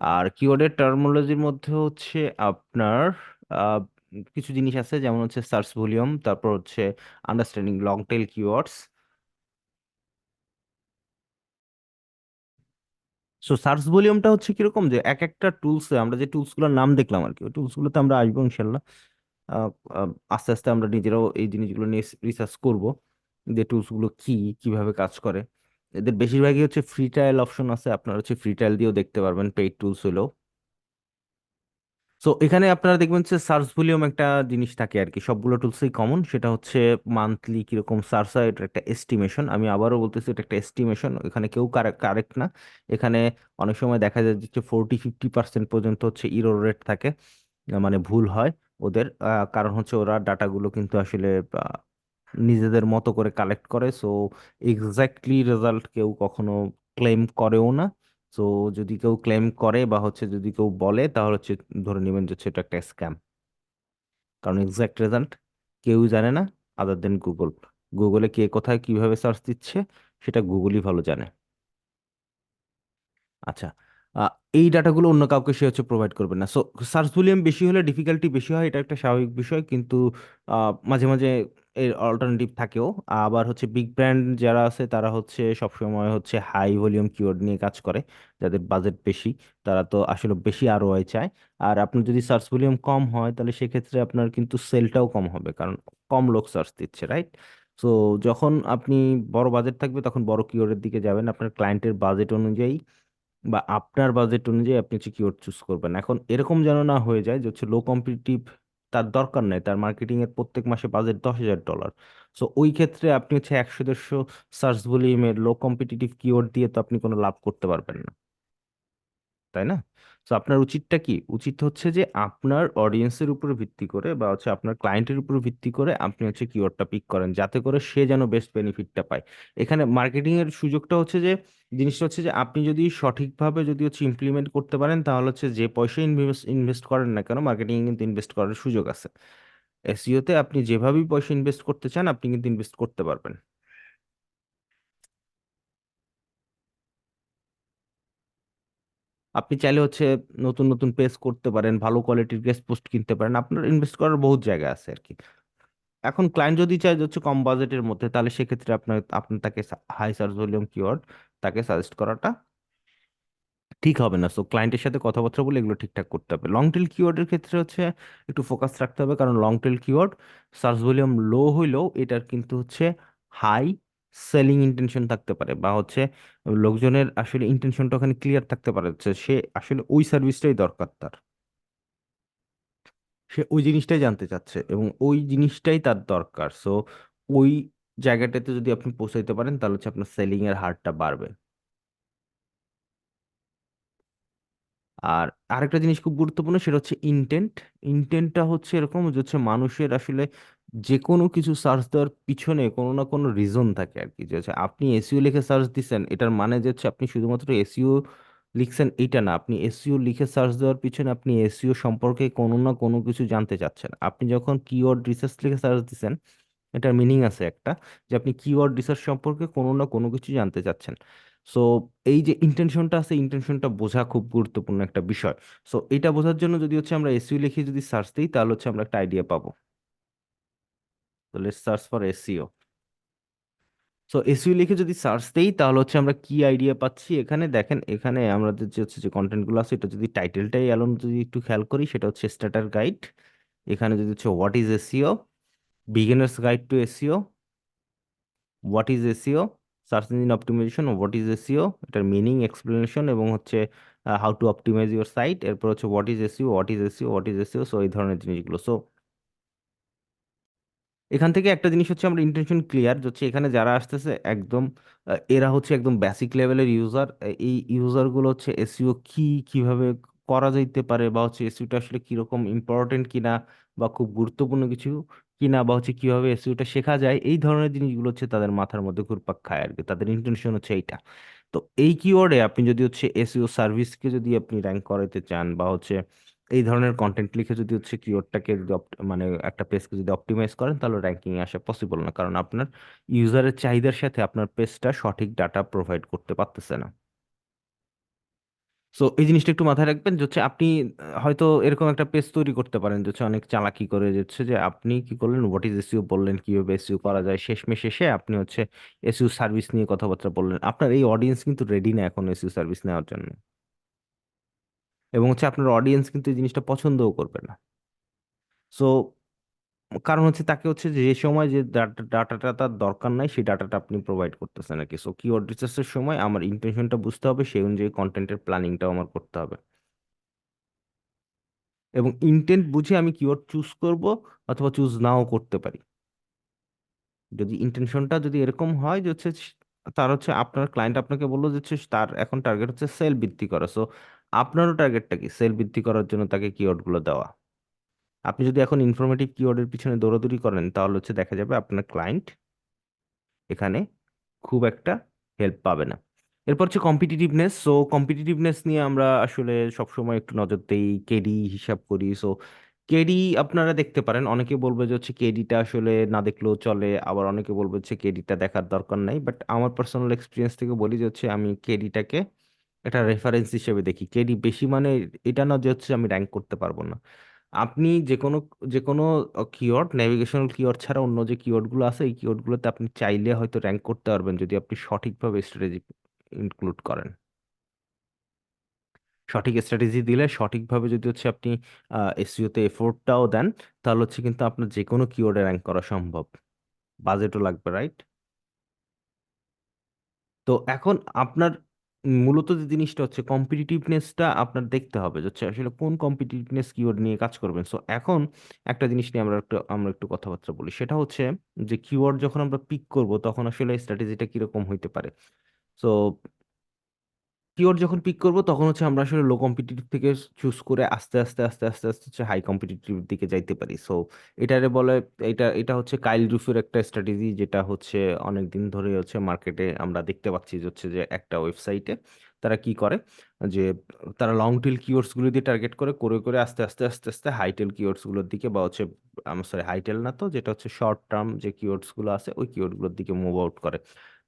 আর কিওয়ার্ডের টার্মিনোলজির মধ্যে হচ্ছে আপনার আহ, কিছু জিনিস আছে, যেমন হচ্ছে সার্চ ভলিউম, তারপর হচ্ছে understanding long tail keywords. So search ভলিউমটা হচ্ছে কিরকম, যে এক একটা টুলসে আমরা যে টুলসগুলোর নাম দেখলাম আর কি, ওই টুলসগুলোতে আমরা আসবো ইনশাল্লাহ। আহ, আস্তে আস্তে আমরা নিজেরাও এই জিনিসগুলো নিয়ে রিসার্চ করব, যে টুলসগুলো কি, কিভাবে কাজ করে। এদের বেশিরভাগই হচ্ছে ফ্রি ট্রায়াল অপশন আছে, আপনারা হচ্ছে ফ্রি ট্রায়াল দিয়েও দেখতে পারবেন, পেইড টুলস হলেও। সো এখানে আপনারা দেখবেন যে সার্চ ভলিউম একটা জিনিস থাকে আর কি, সবগুলো টুলসেই কমন, সেটা হচ্ছে মান্থলি কিরকম সার্চ হয়, এটা একটা এস্টিমেশন। আমি আবারও বলতেছি, এটা একটা এস্টিমেশন, এখানে কেউ কারেক্ট না। এখানে অনেক সময় দেখা যায় যে 40-50% পর্যন্ত হচ্ছে ইরর রেট থাকে, মানে ভুল হয় ওদের। কারণ হচ্ছে ওরা ডাটাগুলো কিন্তু আসলে নিজেদের মতো করে কালেক্ট করে, সো এক্স্যাক্টলি রেজাল্ট কেউ কখনো ক্লেম করেও না। সো যদি কেউ ক্লেম করে বা হচ্ছে যদি কেউ বলে, তাহলে হচ্ছে ধরে নেবেন যে হচ্ছে এটা একটা স্ক্যাম, কারণ এক্সাক্ট রেজাল্ট কেউ জানে না আদার দেন গুগল। গুগলে কে কোথায় কিভাবে সার্চ দিচ্ছে সেটা গুগলই ভালো জানে। আচ্ছা, আহ, এই ডাটাগুলো অন্য কাউকে সে হচ্ছে প্রোভাইড করবে না। সো সার্চ ভলিউম বেশি হলে ডিফিকাল্টি বেশি হয়, এটা একটা স্বাভাবিক বিষয়, কিন্তু মাঝে মাঝে এর অল্টারনেটিভ থাকেও। আবার হচ্ছে বিগ ব্র্যান্ড যারা আছে তারা হচ্ছে সবসময় হচ্ছে হাই ভলিউম কিওয়ার্ড নিয়ে কাজ করে, যাদের বাজেট বেশি, তারা তো আসলে বেশি আরওআই চায়। আর আপনার যদি সার্চ ভলিউম কম হয়, তাহলে সেক্ষেত্রে আপনার কিন্তু সেলটাও কম হবে, কারণ কম লোক সার্চ দিচ্ছে, রাইট? সো যখন আপনি বড় বাজেট থাকবে, তখন বড় কিওয়ার্ডের দিকে যাবেন আপনার ক্লায়েন্টের বাজেট অনুযায়ী, বা আপনার বাজেট অনুযায়ী আপনি হচ্ছে কিওয়ার্ড চুজ করবেন। এখন এরকম যেন না হয়ে যায় যে হচ্ছে লো কম্পিটিটিভ, তার দরকার নাই, তার মার্কেটিং এর প্রত্যেক মাসে বাজেট $10,000। সো ওই ক্ষেত্রে আপনি হচ্ছে 100-150 সার্চ ভলিউমের লো কম্পিটিটিভ কিওয়ার্ড দিয়ে তো আপনি কোনো লাভ করতে পারবেন না, তাই না? তো আপনার উচিতটা কি, উচিত হচ্ছে যে আপনার অডিয়েন্সের উপর ভিত্তি করে বা হচ্ছে আপনার ক্লায়েন্টের উপর ভিত্তি করে আপনি হচ্ছে কিওয়ার্ডটা পিক করেন, যাতে করে সে যেন বেস্ট বেনিফিটটা পায়। এখানে মার্কেটিং এর সুযোগটা হচ্ছে যে, জিনিসটা হচ্ছে যে আপনি যদি সঠিকভাবে যদি হচ্ছে ইমপ্লিমেন্ট করতে পারেন, তাহলে হচ্ছে যে পয়সা ইনভেস্ট করেন না কেন, মার্কেটিং কিন্তু ইনভেস্ট করার সুযোগ আছে। এসইও তে আপনি যেভাবেই পয়সা ইনভেস্ট করতে চান, আপনি কিন্তু ইনভেস্ট করতে পারবেন। আপনি চাইলে হচ্ছে নতুন নতুন পেজ করতে পারেন, ভালো কোয়ালিটির গেস্ট পোস্ট কিনতে পারেন, আপনার ইনভেস্ট করার বহুত জায়গা আছে আর কি। এখন ক্লায়েন্ট যদি চায় যে হচ্ছে কম বাজেটের মধ্যে, তাহলে সেক্ষেত্রে আপনার আপনার তাকে হাই সার্চ ভলিউম কিওয়ার্ড তাকে সাজেস্ট করাটা ঠিক হবে না। সো ক্লায়েন্টের সাথে কথাবার্তা বলে এগুলো ঠিকঠাক করতে হবে। লং টেল কিওয়ার্ডের ক্ষেত্রে হচ্ছে একটু ফোকাস রাখতে হবে, কারণ long tail keyword search volume low হইলেও এটার কিন্তু হচ্ছে হাই সেলিং ইন্টেনশন থাকতে পারে, বা হচ্ছে লোকজনের আসলে ইন্টেনশনটা ওখানে ক্লিয়ার থাকতে পারে, হচ্ছে সে আসলে ওই সার্ভিসটাই দরকার তার, সে ওই জিনিসটাই জানতে চাচ্ছে এবং ওই জিনিসটাই তার দরকার। সো ওই জায়গাটাতে যদি আপনি পৌঁছাইতে পারেন, তাহলে হচ্ছে আপনার সেলিং এর হারটা বাড়বে। আর আরেকটা জিনিস খুব গুরুত্বপূর্ণ, সেটা হচ্ছে ইন্টেন্ট। ইন্টেন্টটা হচ্ছে এরকম যে হচ্ছে মানুষের আসলে যে কোনো কিছু সার্চ দেওয়ার পিছনে কোনো না কোনো রিজন থাকে আর কি, যে হচ্ছে আপনি এসইও লিখে সার্চ দিচ্ছেন এটার মানে যে হচ্ছে আপনি শুধুমাত্র এসইও লিখছেন এইটা না, আপনি এসইও লিখে সার্চ দেওয়ার পিছনে আপনি এসইও সম্পর্কে কোনো না কোনো কিছু জানতে চাচ্ছেন। আপনি যখন কিওয়ার্ড রিসার্চ লিখে সার্চ দিচ্ছেন এটার মিনিং আছে একটা, যে আপনি কিওয়ার্ড রিসার্চ সম্পর্কে কোনো না কোনো কিছু জানতে চাচ্ছেন। সো এই যে ইন্টেনশনটা আছে, ইন্টেনশনটা বোঝা খুব গুরুত্বপূর্ণ একটা বিষয়। সো এটা বোঝার জন্য যদি হচ্ছে আমরা এসইও লিখে যদি সার্চ দিই তাহলে হচ্ছে আমরা একটা আইডিয়া পাবো। তো let's search for SEO. So SEO লিখে যদি সার্চ দেই তাহলে হচ্ছে আমরা কি আইডিয়া পাচ্ছি, এখানে দেখেন, এখানে আমাদের যে হচ্ছে যে কন্টেন্টগুলো আছে এটা যদি টাইটেলটাই অ্যালোন যদি একটু খেয়াল করি, সেটা হচ্ছে স্টার্টার গাইড। এখানে যদি হচ্ছে what is SEO, beginners guide to SEO, what is SEO, search engine optimization, what is SEO, এটার মিনিং এক্সপ্লেনেশন, এবং হচ্ছে how to optimize your site, এরপর হচ্ছে what is SEO, what is SEO, what is SEO. So এই ধরনের জিনিসগুলো। So এখান থেকে একটা জিনিস হচ্ছে আমরা ইন্টেনশন ক্লিয়ার হচ্ছে এখানে যারা আসতেছে একদম এরা হচ্ছে একদম বেসিক লেভেলের ইউজার। এই ইউজারগুলো হচ্ছে এসইও কি, কিভাবে করা যাইতে পারে, বা হচ্ছে এসইওটা আসলে কিরকম ইম্পর্টেন্ট কিনা, বা খুব গুরুত্বপূর্ণ কিছু কিনা, বা হচ্ছে কিভাবে এসইওটা শেখা যায়, এই ধরনের জিনিসগুলো হচ্ছে তাদের মাথার মধ্যে ঘুরপাক খায় আর কি, তাদের ইন্টেনশন হচ্ছে এইটা। তো এই কিওয়ার্ডে আপনি যদি হচ্ছে এসইও সার্ভিসকে যদি আপনি র্যাঙ্ক করাতে চান, বা হচ্ছে এই ধরনের কন্টেন্ট লিখে যদি হচ্ছে কিওয়ার্ডটাকে যদি মানে একটা পেজকে যদি অপটিমাইজ করেন, তাহলে র্যাঙ্কিং এ আসা পসিবল না, কারণ আপনার ইউজারের চাহিদার সাথে আপনার পেজটা সঠিক ডাটা প্রোভাইড করতে পারতেছে না। সো এই জিনিসটা একটু মাথায় রাখবেন যে হচ্ছে আপনি হয়তো এরকম একটা পেজ তৈরি করতে পারেন যে হচ্ছে অনেক চালাকি করে, যে হচ্ছে যে আপনি কি করলেন, হোয়াট ইজ এসইও বললেন, কিভাবে এসইও করা যায়, শেষমেশ শেষে আপনি হচ্ছে এসইও সার্ভিস নিয়ে কথাবার্তা বললেন। আপনার এই অডিয়েন্স কিন্তু রেডি না এখন এসইও সার্ভিস নেওয়ার জন্য, এবং হচ্ছে আপনার অডিয়েন্স কিন্তু এই জিনিসটা পছন্দও করবে না। সো কারণ হচ্ছে তাকে হচ্ছে যে সময় যে ডাটাটা তার দরকার নাই সেই ডাটাটা আপনি প্রোভাইড করতেছেন আর কি। সো কিওয়ার্ড রিসার্চের সময় আমার ইন্টেনশনটা বুঝতে হবে, সেই অনুযায়ী কন্টেন্টের প্ল্যানিংটাও আমার করতে হবে, এবং ইন্টেন্ট বুঝে আমি কিওয়ার্ড চুজ করব অথবা চুজ নাও করতে পারি। যদি ইন্টেনশনটা যদি এরকম হয় যে হচ্ছে তার হচ্ছে আপনার ক্লায়েন্ট আপনাকে বললো যে হচ্ছে তার এখন টার্গেট হচ্ছে সেল বৃদ্ধি করা, সো আপনারও টার্গেটটা কি সেল বৃদ্ধি করার জন্য তাকে কিওয়ার্ডগুলো দেওয়া। আপনি যদি এখন ইনফরমেটিভ কিওয়ার্ডের পিছনে দৌড়াদৌড়ি করেন তাহলে হচ্ছে দেখা যাবে আপনার ক্লায়েন্ট এখানে খুব একটা হেল্প পাবে না। এরপর হচ্ছে কম্পিটিটিভনেস। সো কম্পিটিটিভনেস নিয়ে আমরা আসলে সবসময় একটু নজর দেই, কেডি হিসাব করি। সো কেডি আপনারা দেখতে পারেন, অনেকে বলবে যে হচ্ছে কেডিটা আসলে না দেখলেও চলে, আবার অনেকে বলবে হচ্ছে কেডিটা দেখার দরকার নাই। বাট আমার পার্সোনাল এক্সপিরিয়েন্স থেকে বলি যে হচ্ছে আমি কেডিটাকে একটা রেফারেন্স হিসেবে দেখি। কেডি বেশি মানে এটা না যে হচ্ছে আমি র্যাঙ্ক করতে পারবো না। আপনি যে কোনো কিওয়ার্ড, নেভিগেশনাল কিওয়ার্ড ছাড়া অন্য যে কিওয়ার্ডগুলো আছে এই কিওয়ার্ডগুলোতে আপনি চাইলে হয়তো র্যাঙ্ক করতে পারবেন যদি আপনি সঠিকভাবে স্ট্র্যাটেজি ইনক্লুড করেন। সঠিক স্ট্র্যাটেজি দিলে, সঠিকভাবে যদি হচ্ছে আপনি এসইওতে এফোর্টটাও দেন, তাহলে হচ্ছে কিন্তু আপনার যে কোনো কিওয়ার্ডে র্যাঙ্ক করা সম্ভব। বাজেটও লাগবে, রাইট? তো এখন আপনার মূলত যে জিনিসটা হচ্ছে কম্পিটিটিভনেসটা আপনার দেখতে হবে যে হচ্ছে আসলে কোন কম্পিটিটিভনেস কিওয়ার্ড নিয়ে কাজ করবেন। সো এখন একটা জিনিস নিয়ে আমরা একটু কথাবার্তা বলি, সেটা হচ্ছে যে কিওয়ার্ড যখন আমরা পিক করব তখন আসলে স্ট্র্যাটেজিটা কিরকম হইতে পারে। সো কিওয়ার্ড যখন পিক করব তখন হচ্ছে আমরা আসলে লো কম্পিটিটিভ থেকে চুজ করে আস্তে আস্তে আস্তে আস্তে আস্তে হচ্ছে হাই কম্পিটিটিভ দিকে যাইতে পারি। সো এটারে বলে, এটা হচ্ছে কাইল রুফের একটা স্ট্র্যাটেজি, যেটা হচ্ছে অনেক দিন ধরে হচ্ছে মার্কেটে আমরা দেখতে পাচ্ছি যে হচ্ছে যে একটা ওয়েবসাইটে তারা কি করে, যে তারা লং টেল কিওয়ার্ডস গুলো দিয়ে টার্গেট করে করে করে আস্তে আস্তে আস্তে আস্তে হাই টেল কিওয়ার্ডস গুলোর দিকে, বা হচ্ছে সরি হাই টেল না, তো যেটা হচ্ছে শর্ট টার্ম যে কিওয়ার্ডস গুলো আছে ওই কিওয়ার্ড গুলোর দিকে মুভ আউট করে।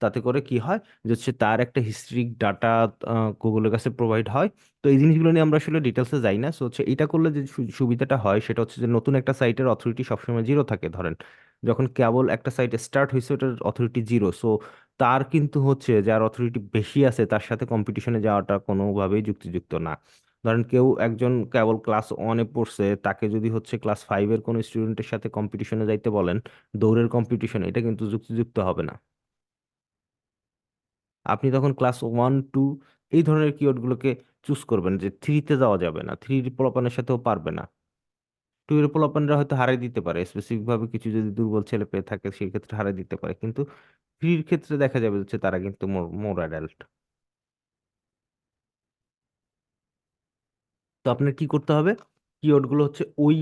তাতে করে কি হয় যে হচ্ছে তার একটা হিস্ট্রিক ডাটা গুগলের কাছে প্রোভাইড হয়। তো এই জিনিসগুলো নিয়ে আমরা আসলে ডিটেলসে যাই না। সো হচ্ছে এটা করলে যে সুবিধাটা হয় সেটা হচ্ছে যে নতুন একটা সাইটের অথরিটি সবসময় জিরো থাকে। ধরেন যখন কেবল একটা সাইট স্টার্ট হয়েছে ওটার অথরিটি জিরো, সো তার কিন্তু হচ্ছে যার অথরিটি বেশি আছে তার সাথে কম্পিটিশনে যাওয়াটা কোনোভাবেই যুক্তিযুক্ত না। ধরেন কেউ একজন কেবল ক্লাস ওয়ানে পড়ছে, তাকে যদি হচ্ছে ক্লাস ফাইভের কোনো স্টুডেন্টের সাথে কম্পিটিশনে যাইতে বলেন, দৌড়ের কম্পিটিশন, এটা কিন্তু যুক্তিযুক্ত হবে না। আপনি তখন ক্লাস ওয়ান টু এই ধরনের কিওয়ার্ডগুলোকে চুজ করবেন, যে থ্রিতে যাওয়া যাবে না, থ্রির পোলাপানের সাথেও পারবে না। টু এর পোলাপানরা হয়তো হারাই দিতে পারে, স্পেসিফিক ভাবে কিছু যদি দুর্বল ছেলে পেয়ে থাকে সেই ক্ষেত্রে হারাই দিতে পারে, কিন্তু থ্রির ক্ষেত্রে দেখা যাবে হচ্ছে তারা কিন্তু মোর মোর অ্যাডাল্ট। তো আপনার কি করতে হবে, কিওয়ার্ডগুলো হচ্ছে ওই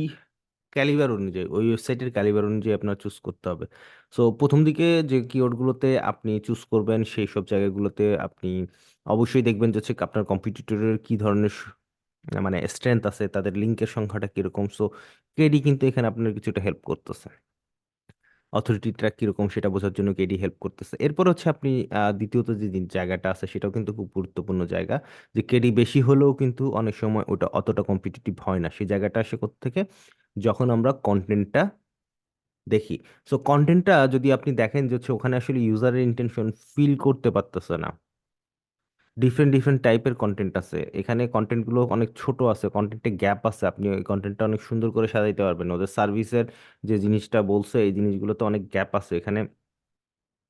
ক্যালিবার অনুযায়ী, ওই ওয়েবসাইটের ক্যালিবার অনুযায়ী আপনার চুজ করতে হবে। সো প্রথম দিকে যে কিওয়ার্ডগুলোতে আপনি চুজ করবেন সেই সব জায়গাগুলোতে আপনি অবশ্যই দেখবেন যে হচ্ছে আপনার কম্পিটিটরের কি ধরনের মানে স্ট্রেংথ আছে, তাদের লিঙ্কের সংখ্যাটা কিরকম। সো কেডি কিন্তু এখানে আপনার কিছুটা হেল্প করতেছে, অথরিটি ট্র্যাক কিরকম সেটা বোঝার জন্য কেডি হেল্প করতেছে। এরপর হচ্ছে আপনি দ্বিতীয়ত যে জায়গাটা আছে সেটাও কিন্তু খুব গুরুত্বপূর্ণ জায়গা, যে কেডি বেশি হলেও কিন্তু অনেক সময় ওটা অতটা কম্পিটিটিভ হয় না। সেই জায়গাটা আসে থেকে যখন আমরা কন্টেন্টটা দেখি। সো কন্টেন্টটা যদি আপনি দেখেন যে হচ্ছে ওখানে আসলে ইউজারের ইন্টেনশন ফিল করতে পারতেছে না, ডিফারেন্ট ডিফারেন্ট টাইপের কন্টেন্ট আছে এখানে, কন্টেন্টগুলো অনেক ছোট আছে, কন্টেন্টে গ্যাপ আছে, আপনি ওই কন্টেন্টটা অনেক সুন্দর করে সাজাইতে পারবেন। ওদের সার্ভিসের যে জিনিসটা বলছে এই জিনিসগুলোতে অনেক গ্যাপ আছে এখানে,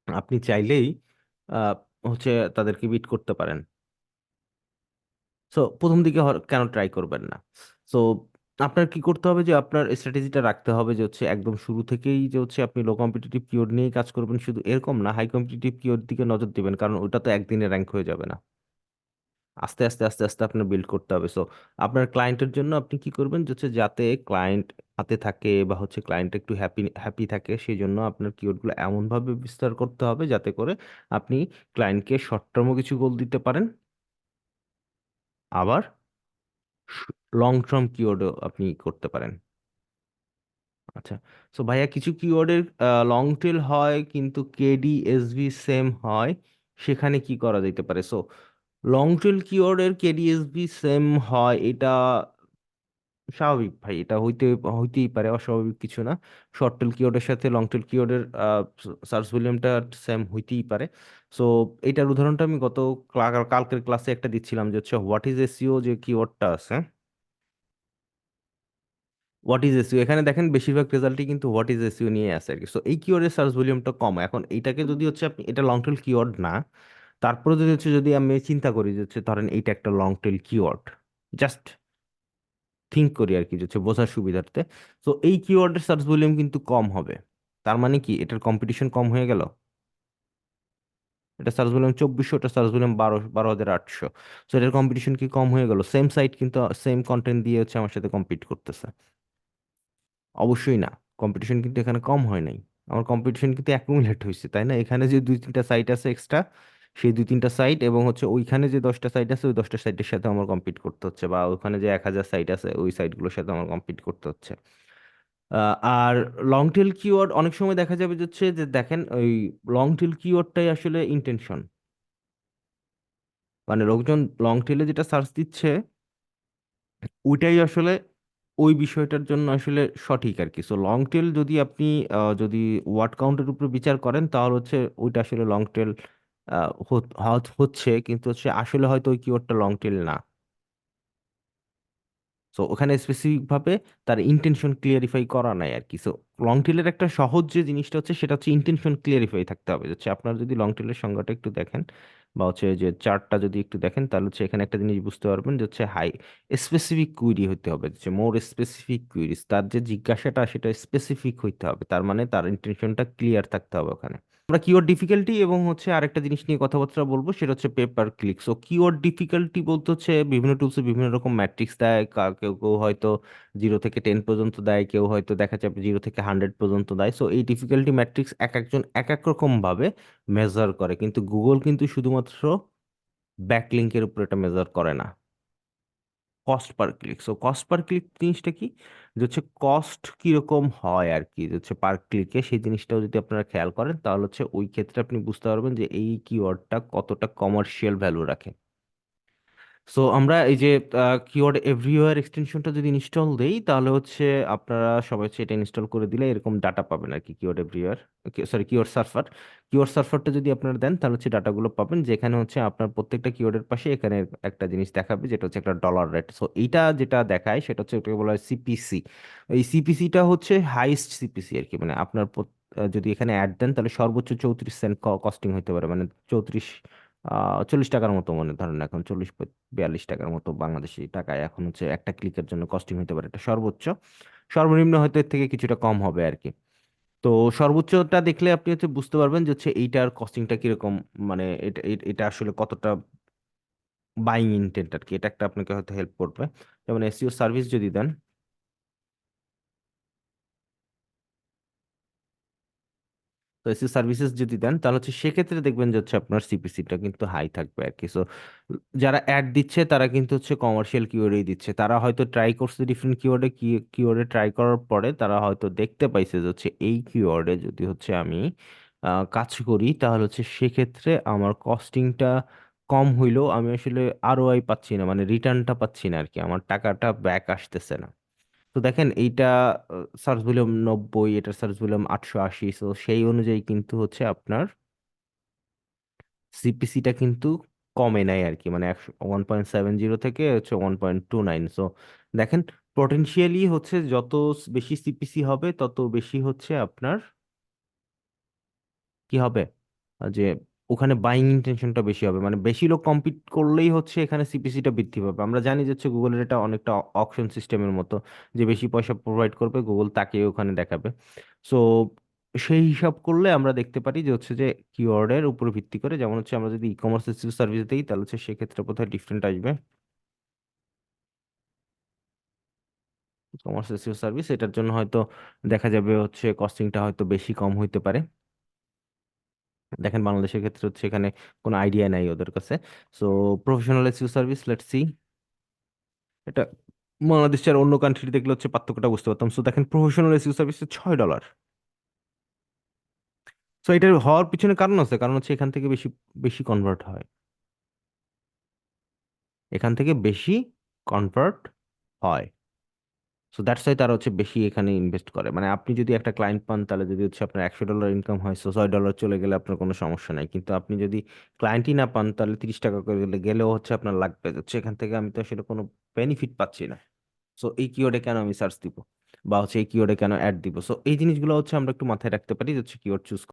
আপনি চাইলেই আহ, হচ্ছে তাদেরকে বিট করতে পারেন। সো প্রথম দিকে কেন ট্রাই করবেন না? সো আপনার কি করতে হবে, যে আপনার স্ট্র্যাটেজিটা রাখতে হবে যে হচ্ছে একদম শুরু থেকেই যে হচ্ছে আপনি লো কম্পিটিটিভ কিওয়ার্ড নিয়েই কাজ করবেন, শুধু এরকম না, হাই কম্পিটিটিভ কিওয়ার্ড দিকে নজর দিবেন, কারণ ওটা তো একদিনে র্যাঙ্ক হয়ে যাবে না। আস্তে আস্তে আস্তে আস্তে আপনার বিল্ড করতে হবে। সো আপনার ক্লায়েন্টের জন্য আপনি কি করবেন, যে হচ্ছে যাতে ক্লায়েন্ট হাতে থাকে বা হচ্ছে ক্লায়েন্ট একটু হ্যাপি হ্যাপি থাকে, সেই জন্য আপনার কিওয়ার্ডগুলো এমনভাবে বিস্তার করতে হবে যাতে করে আপনি ক্লায়েন্টকে শর্ট টার্মও কিছু গোল দিতে পারেন, আবার লং টার্ম কিওয়ার্ডও আপনি করতে পারেন। আচ্ছা, সো ভাইয়া কিছু কিওয়ার্ডের লং টেল হয় কিন্তু কেডি এসভি সেম হয়, সেখানে কি করা যেতে পারে? সো লং টেল কিওয়ার্ডের কেডি এসভি সেম হয়, এটা স্বাভাবিক ভাই, এটা হইতেই পারে, অস্বাভাবিক কিছু না। শর্ট টেল কিওয়ার্ডের সাথে লং টেল কিওয়ার্ডের সার্চ ভলিউমটা সেম হইতেই পারে। সো এটার উদাহরণটা আমি গত কালকের ক্লাসে একটা দিচ্ছিলাম, যে হচ্ছে হোয়াট ইজ এসইও যে কিওয়ার্ডটা আছে, হোয়াট ইজ এসইও, এখানে দেখেন বেশিরভাগ রেজাল্টই কিন্তু হোয়াট ইজ এসইও নিয়ে আসে আর কি। সো এই কিওয়ার্ডের সার্চ ভলিউমটা কম। এখন এইটাকে যদি হচ্ছে আপনি, এটা লং টেল কিওয়ার্ড না, তারপরে যদি হচ্ছে যদি আমি চিন্তা করি যে হচ্ছে ধরেন এইটা একটা long tail keyword, just think করি আর কি, যে হচ্ছে বোঝার সুবিধার্থে। তো এই কিওয়ার্ডের সার্চ ভলিউম কিন্তু কম হবে, তার মানে কি এটার কম্পিটিশন কম হয়ে গেল। এটা সার্চ ভলিউম 2400, এটা সার্চ ভলিউম 12,800। সো এটার কম্পিটিশন কি কম হয়ে গেল? সেম সাইট কিন্তু সেম কন্টেন্ট দিয়ে হচ্ছে আমার সাথে কম্পিট করতেছে। অবশ্যই না, কম্পিটিশন কিন্তু এখানে কম হয় নাই, আমার কম্পিটিশন কিন্তু অ্যাকুমুলেট হয়েছে, তাই না? এখানে যে দুই তিনটা সাইট আছে এক্সট্রা, সেই দুই তিনটা সাইট এবং হচ্ছে ওইখানে যে 10টা সাইট আছে ওই 10টা সাইটের সাথে আমার কম্পিট করতে হচ্ছে, বা ওখানে যে 1000 সাইট আছে ওই সাইটগুলোর সাথে আমার কম্পিট করতে হচ্ছে। আর লং টেল কিওয়ার্ড অনেক সময় দেখা যাবে যে হচ্ছে যে দেখেন ওই লং টেল কিওয়ার্ডটাই আসলে ইন্টেনশন, মানে লোকজন লং টেলে যেটা সার্চ দিচ্ছে ওইটাই আসলে ওই বিষয়টার জন্য আসলে সঠিক আর কি। সো লং টেল যদি আপনি যদি ওয়ার্ড কাউন্টের উপর বিচার করেন তাহলে হচ্ছে ওইটা আসলে লং টেল হচ্ছে, কিন্তু হচ্ছে আসলে হয়তো ওই কিওয়ার্ডটা লং টেল না। সো ওখানে স্পেসিফিক ভাবে তার ইন্টেনশন ক্লিয়ারিফাই করা নাই আর কি। সো লং টেলের একটা সহজ যে জিনিসটা হচ্ছে সেটা হচ্ছে ইন্টেনশন ক্লিয়ারিফাই থাকতে হবে। হচ্ছে আপনার যদি লং টেলের সংজ্ঞাটা একটু দেখেন বা হচ্ছে যে চার্টটা যদি একটু দেখেন, তাহলে হচ্ছে এখানে একটা জিনিস বুঝতে পারবেন যে হচ্ছে হাই স্পেসিফিক কুইরি হতে হবে, হচ্ছে মোর স্পেসিফিক কুইরিজ, তার যে জিজ্ঞাসাটা সেটা স্পেসিফিক হইতে হবে, তার মানে তার ইন্টেনশনটা ক্লিয়ার থাকতে হবে ওখানে। আমরা কিওয়ার্ড ডিফিকাল্টি এবং হচ্ছে আরেকটা জিনিস নিয়ে কথাবার্তা বলবো, সেটা হচ্ছে paper click. So keyword difficulty বলতে হচ্ছে বিভিন্ন টুলসে বিভিন্ন রকম ম্যাট্রিক্স দেয়, কেউ কেউ হয়তো 0 থেকে 10 পর্যন্ত দেয়, কেউ হয়তো দেখা যাবে 0 থেকে 100 পর্যন্ত দেয়। সো এই ডিফিকাল্টি ম্যাট্রিক্স এক একজন এক এক রকম ভাবে মেজার করে, কিন্তু গুগল কিন্তু শুধুমাত্র ব্যাকলিঙ্কের উপর এটা মেজার করে না, cost per click. So cost per click জিনিসটা কি, যে হচ্ছে কস্ট কিরকম হয় আর কি, যে হচ্ছে পার ক্লিকে, সেই জিনিসটাও যদি আপনারা খেয়াল করেন তাহলে হচ্ছে ওই ক্ষেত্রে আপনি বুঝতে পারবেন যে এই কিওয়ার্ডটা কতটা কমার্শিয়াল ভ্যালু রাখে। সো আমরা এই যে কিওয়ার্ড এভরিওয়্যার এক্সটেনশনটা যদি ইনস্টল দেই তাহলে হচ্ছে আপনারা সবাই হচ্ছে এটা ইনস্টল করে দিলে এরকম ডাটা পাবেন আর কি, keyword everywhere, sorry keyword server. Keyword সার্ভারটা যদি আপনারা দেন তাহলে হচ্ছে ডাটাগুলো পাবেন, যেখানে হচ্ছে আপনার প্রত্যেকটা কিওয়ার্ডের পাশে এখানে একটা জিনিস দেখাবে যেটা হচ্ছে একটা ডলার রেট। সো এইটা যেটা দেখায় সেটা হচ্ছে এটাকে বলা হয় সিপিসি। এই সিপিসিটা হচ্ছে হাইস্ট সিপিসি আর কি, মানে আপনার যদি এখানে অ্যাড দেন তাহলে সর্বোচ্চ 34 সেন্ট কস্টিং হতে পারে, মানে 40 টাকার মতো, মনে ধরেন এখন 40-42 টাকার মতো বাংলাদেশি টাকায় এখন হচ্ছে একটা ক্লিকের জন্য কস্টিং হতে পারে, এটা সর্বোচ্চ। সর্বনিম্ন হয়তো এর থেকে কিছুটা কম হবে আর কি। তো সর্বোচ্চটা দেখলে আপনি হচ্ছে বুঝতে পারবেন যে হচ্ছে এইটার কস্টিংটা কিরকম, মানে এটা আসলে কতটা বাইং ইন্টেন্ট আর কি, এটা একটা আপনাকে হয়তো হেল্প করবে। যেমন এসইও সার্ভিস যদি দেন, তো এসি সার্ভিসেস যদি দেন তাহলে হচ্ছে সেক্ষেত্রে দেখবেন যে হচ্ছে আপনার সিপিসিটা কিন্তু হাই থাকবে আর কি। সো যারা অ্যাড দিচ্ছে তারা কিন্তু হচ্ছে কমার্শিয়াল কিওয়ার্ডেই দিচ্ছে। তারা হয়তো ট্রাই করছে ডিফারেন্ট কিওয়ার্ডে, কিওয়ার্ডে ট্রাই করার পরে তারা হয়তো দেখতে পাইছে যে হচ্ছে এই কিওয়ার্ডে যদি হচ্ছে আমি কাজ করি তাহলে হচ্ছে সেক্ষেত্রে আমার কস্টিংটা কম হইলেও আমি আসলে আরওআই পাচ্ছি না, মানে রিটার্নটা পাচ্ছি না আর কি, আমার টাকাটা ব্যাক আসতেছে না। তো দেখেন এইটা সার্চ ভলিউম 90, এটার সার্চ ভলিউম 880, তো সেই অনুযায়ী কিন্তু হচ্ছে আপনার সিপিসিটা কিন্তু কমে নাই আর কি, মানে 1.70 থেকে হচ্ছে 1.29। সো দেখেন পটেনশিয়ালি হচ্ছে যত বেশি সিপিসি হবে তত বেশি হচ্ছে আপনার কি হবে, যে ওখানে বাইং ইন্টেনশনটা বেশি হবে, মানে বেশি লোক কম্পিট করলেই হচ্ছে এখানে সিপিসিটা বৃদ্ধি পাবে। আমরা জানি যে হচ্ছে গুগলের এটা অনেকটা অকশন সিস্টেমের মতো, যে বেশি পয়সা প্রোভাইড করবে গুগল তাকে ওখানে দেখাবে। সো সেই হিসাব করলে আমরা দেখতে পারি যে হচ্ছে যে কিওয়ার্ডের উপর ভিত্তি করে, যেমন হচ্ছে আমরা যদি ই কমার্স সার্ভিস দিই তাহলে হচ্ছে সেক্ষেত্রে কোথায় ডিফারেন্ট আসবে। ই কমার্স সার্ভিস এটার জন্য হয়তো দেখা যাবে হচ্ছে কস্টিংটা হয়তো বেশি কম হইতে পারে। দেখেন বাংলাদেশের ক্ষেত্রে হচ্ছে এখানে কোনো আইডিয়া নাই ওদের কাছে। So professional SEO service, let's see এটা বাংলাদেশ আর অন্য কান্ট্রি দেখলে হচ্ছে পার্থক্যটা বুঝতে পারতাম। সো দেখেন প্রফেশনাল এসইও সার্ভিস $6। সো এটার হওয়ার পিছনে কারণ আছে, কারণ হচ্ছে এখান থেকে বেশি বেশি কনভার্ট হয়, এখান থেকে বেশি কনভার্ট হয়। সো দ্যাটস ওয়াই তারা হচ্ছে বেশি এখানে ইনভেস্ট করে। মানে আপনি যদি একটা ক্লায়েন্ট পান তাহলে যদি হচ্ছে আপনার $100 ইনকাম হয়, সো $6 চলে গেলে আপনার কোনো সমস্যা নাই। কিন্তু আপনি যদি ক্লায়েন্টই না পান তাহলে 30 টাকা করে গেলেও হচ্ছে আপনার লাগবে, হচ্ছে এখান থেকে আমি তো আসলে কোনো বেনিফিট পাচ্ছি না। সো এই কিওয়ার্ডে কেন আমি সার্চ দিব, বা হচ্ছে এই কিওয়ার্ডে কেন অ্যাড দিব। সো এই জিনিসগুলো হচ্ছে আমরা একটু মাথায় রাখতে পারি যে হচ্ছে কিওয়ার্ড চুজ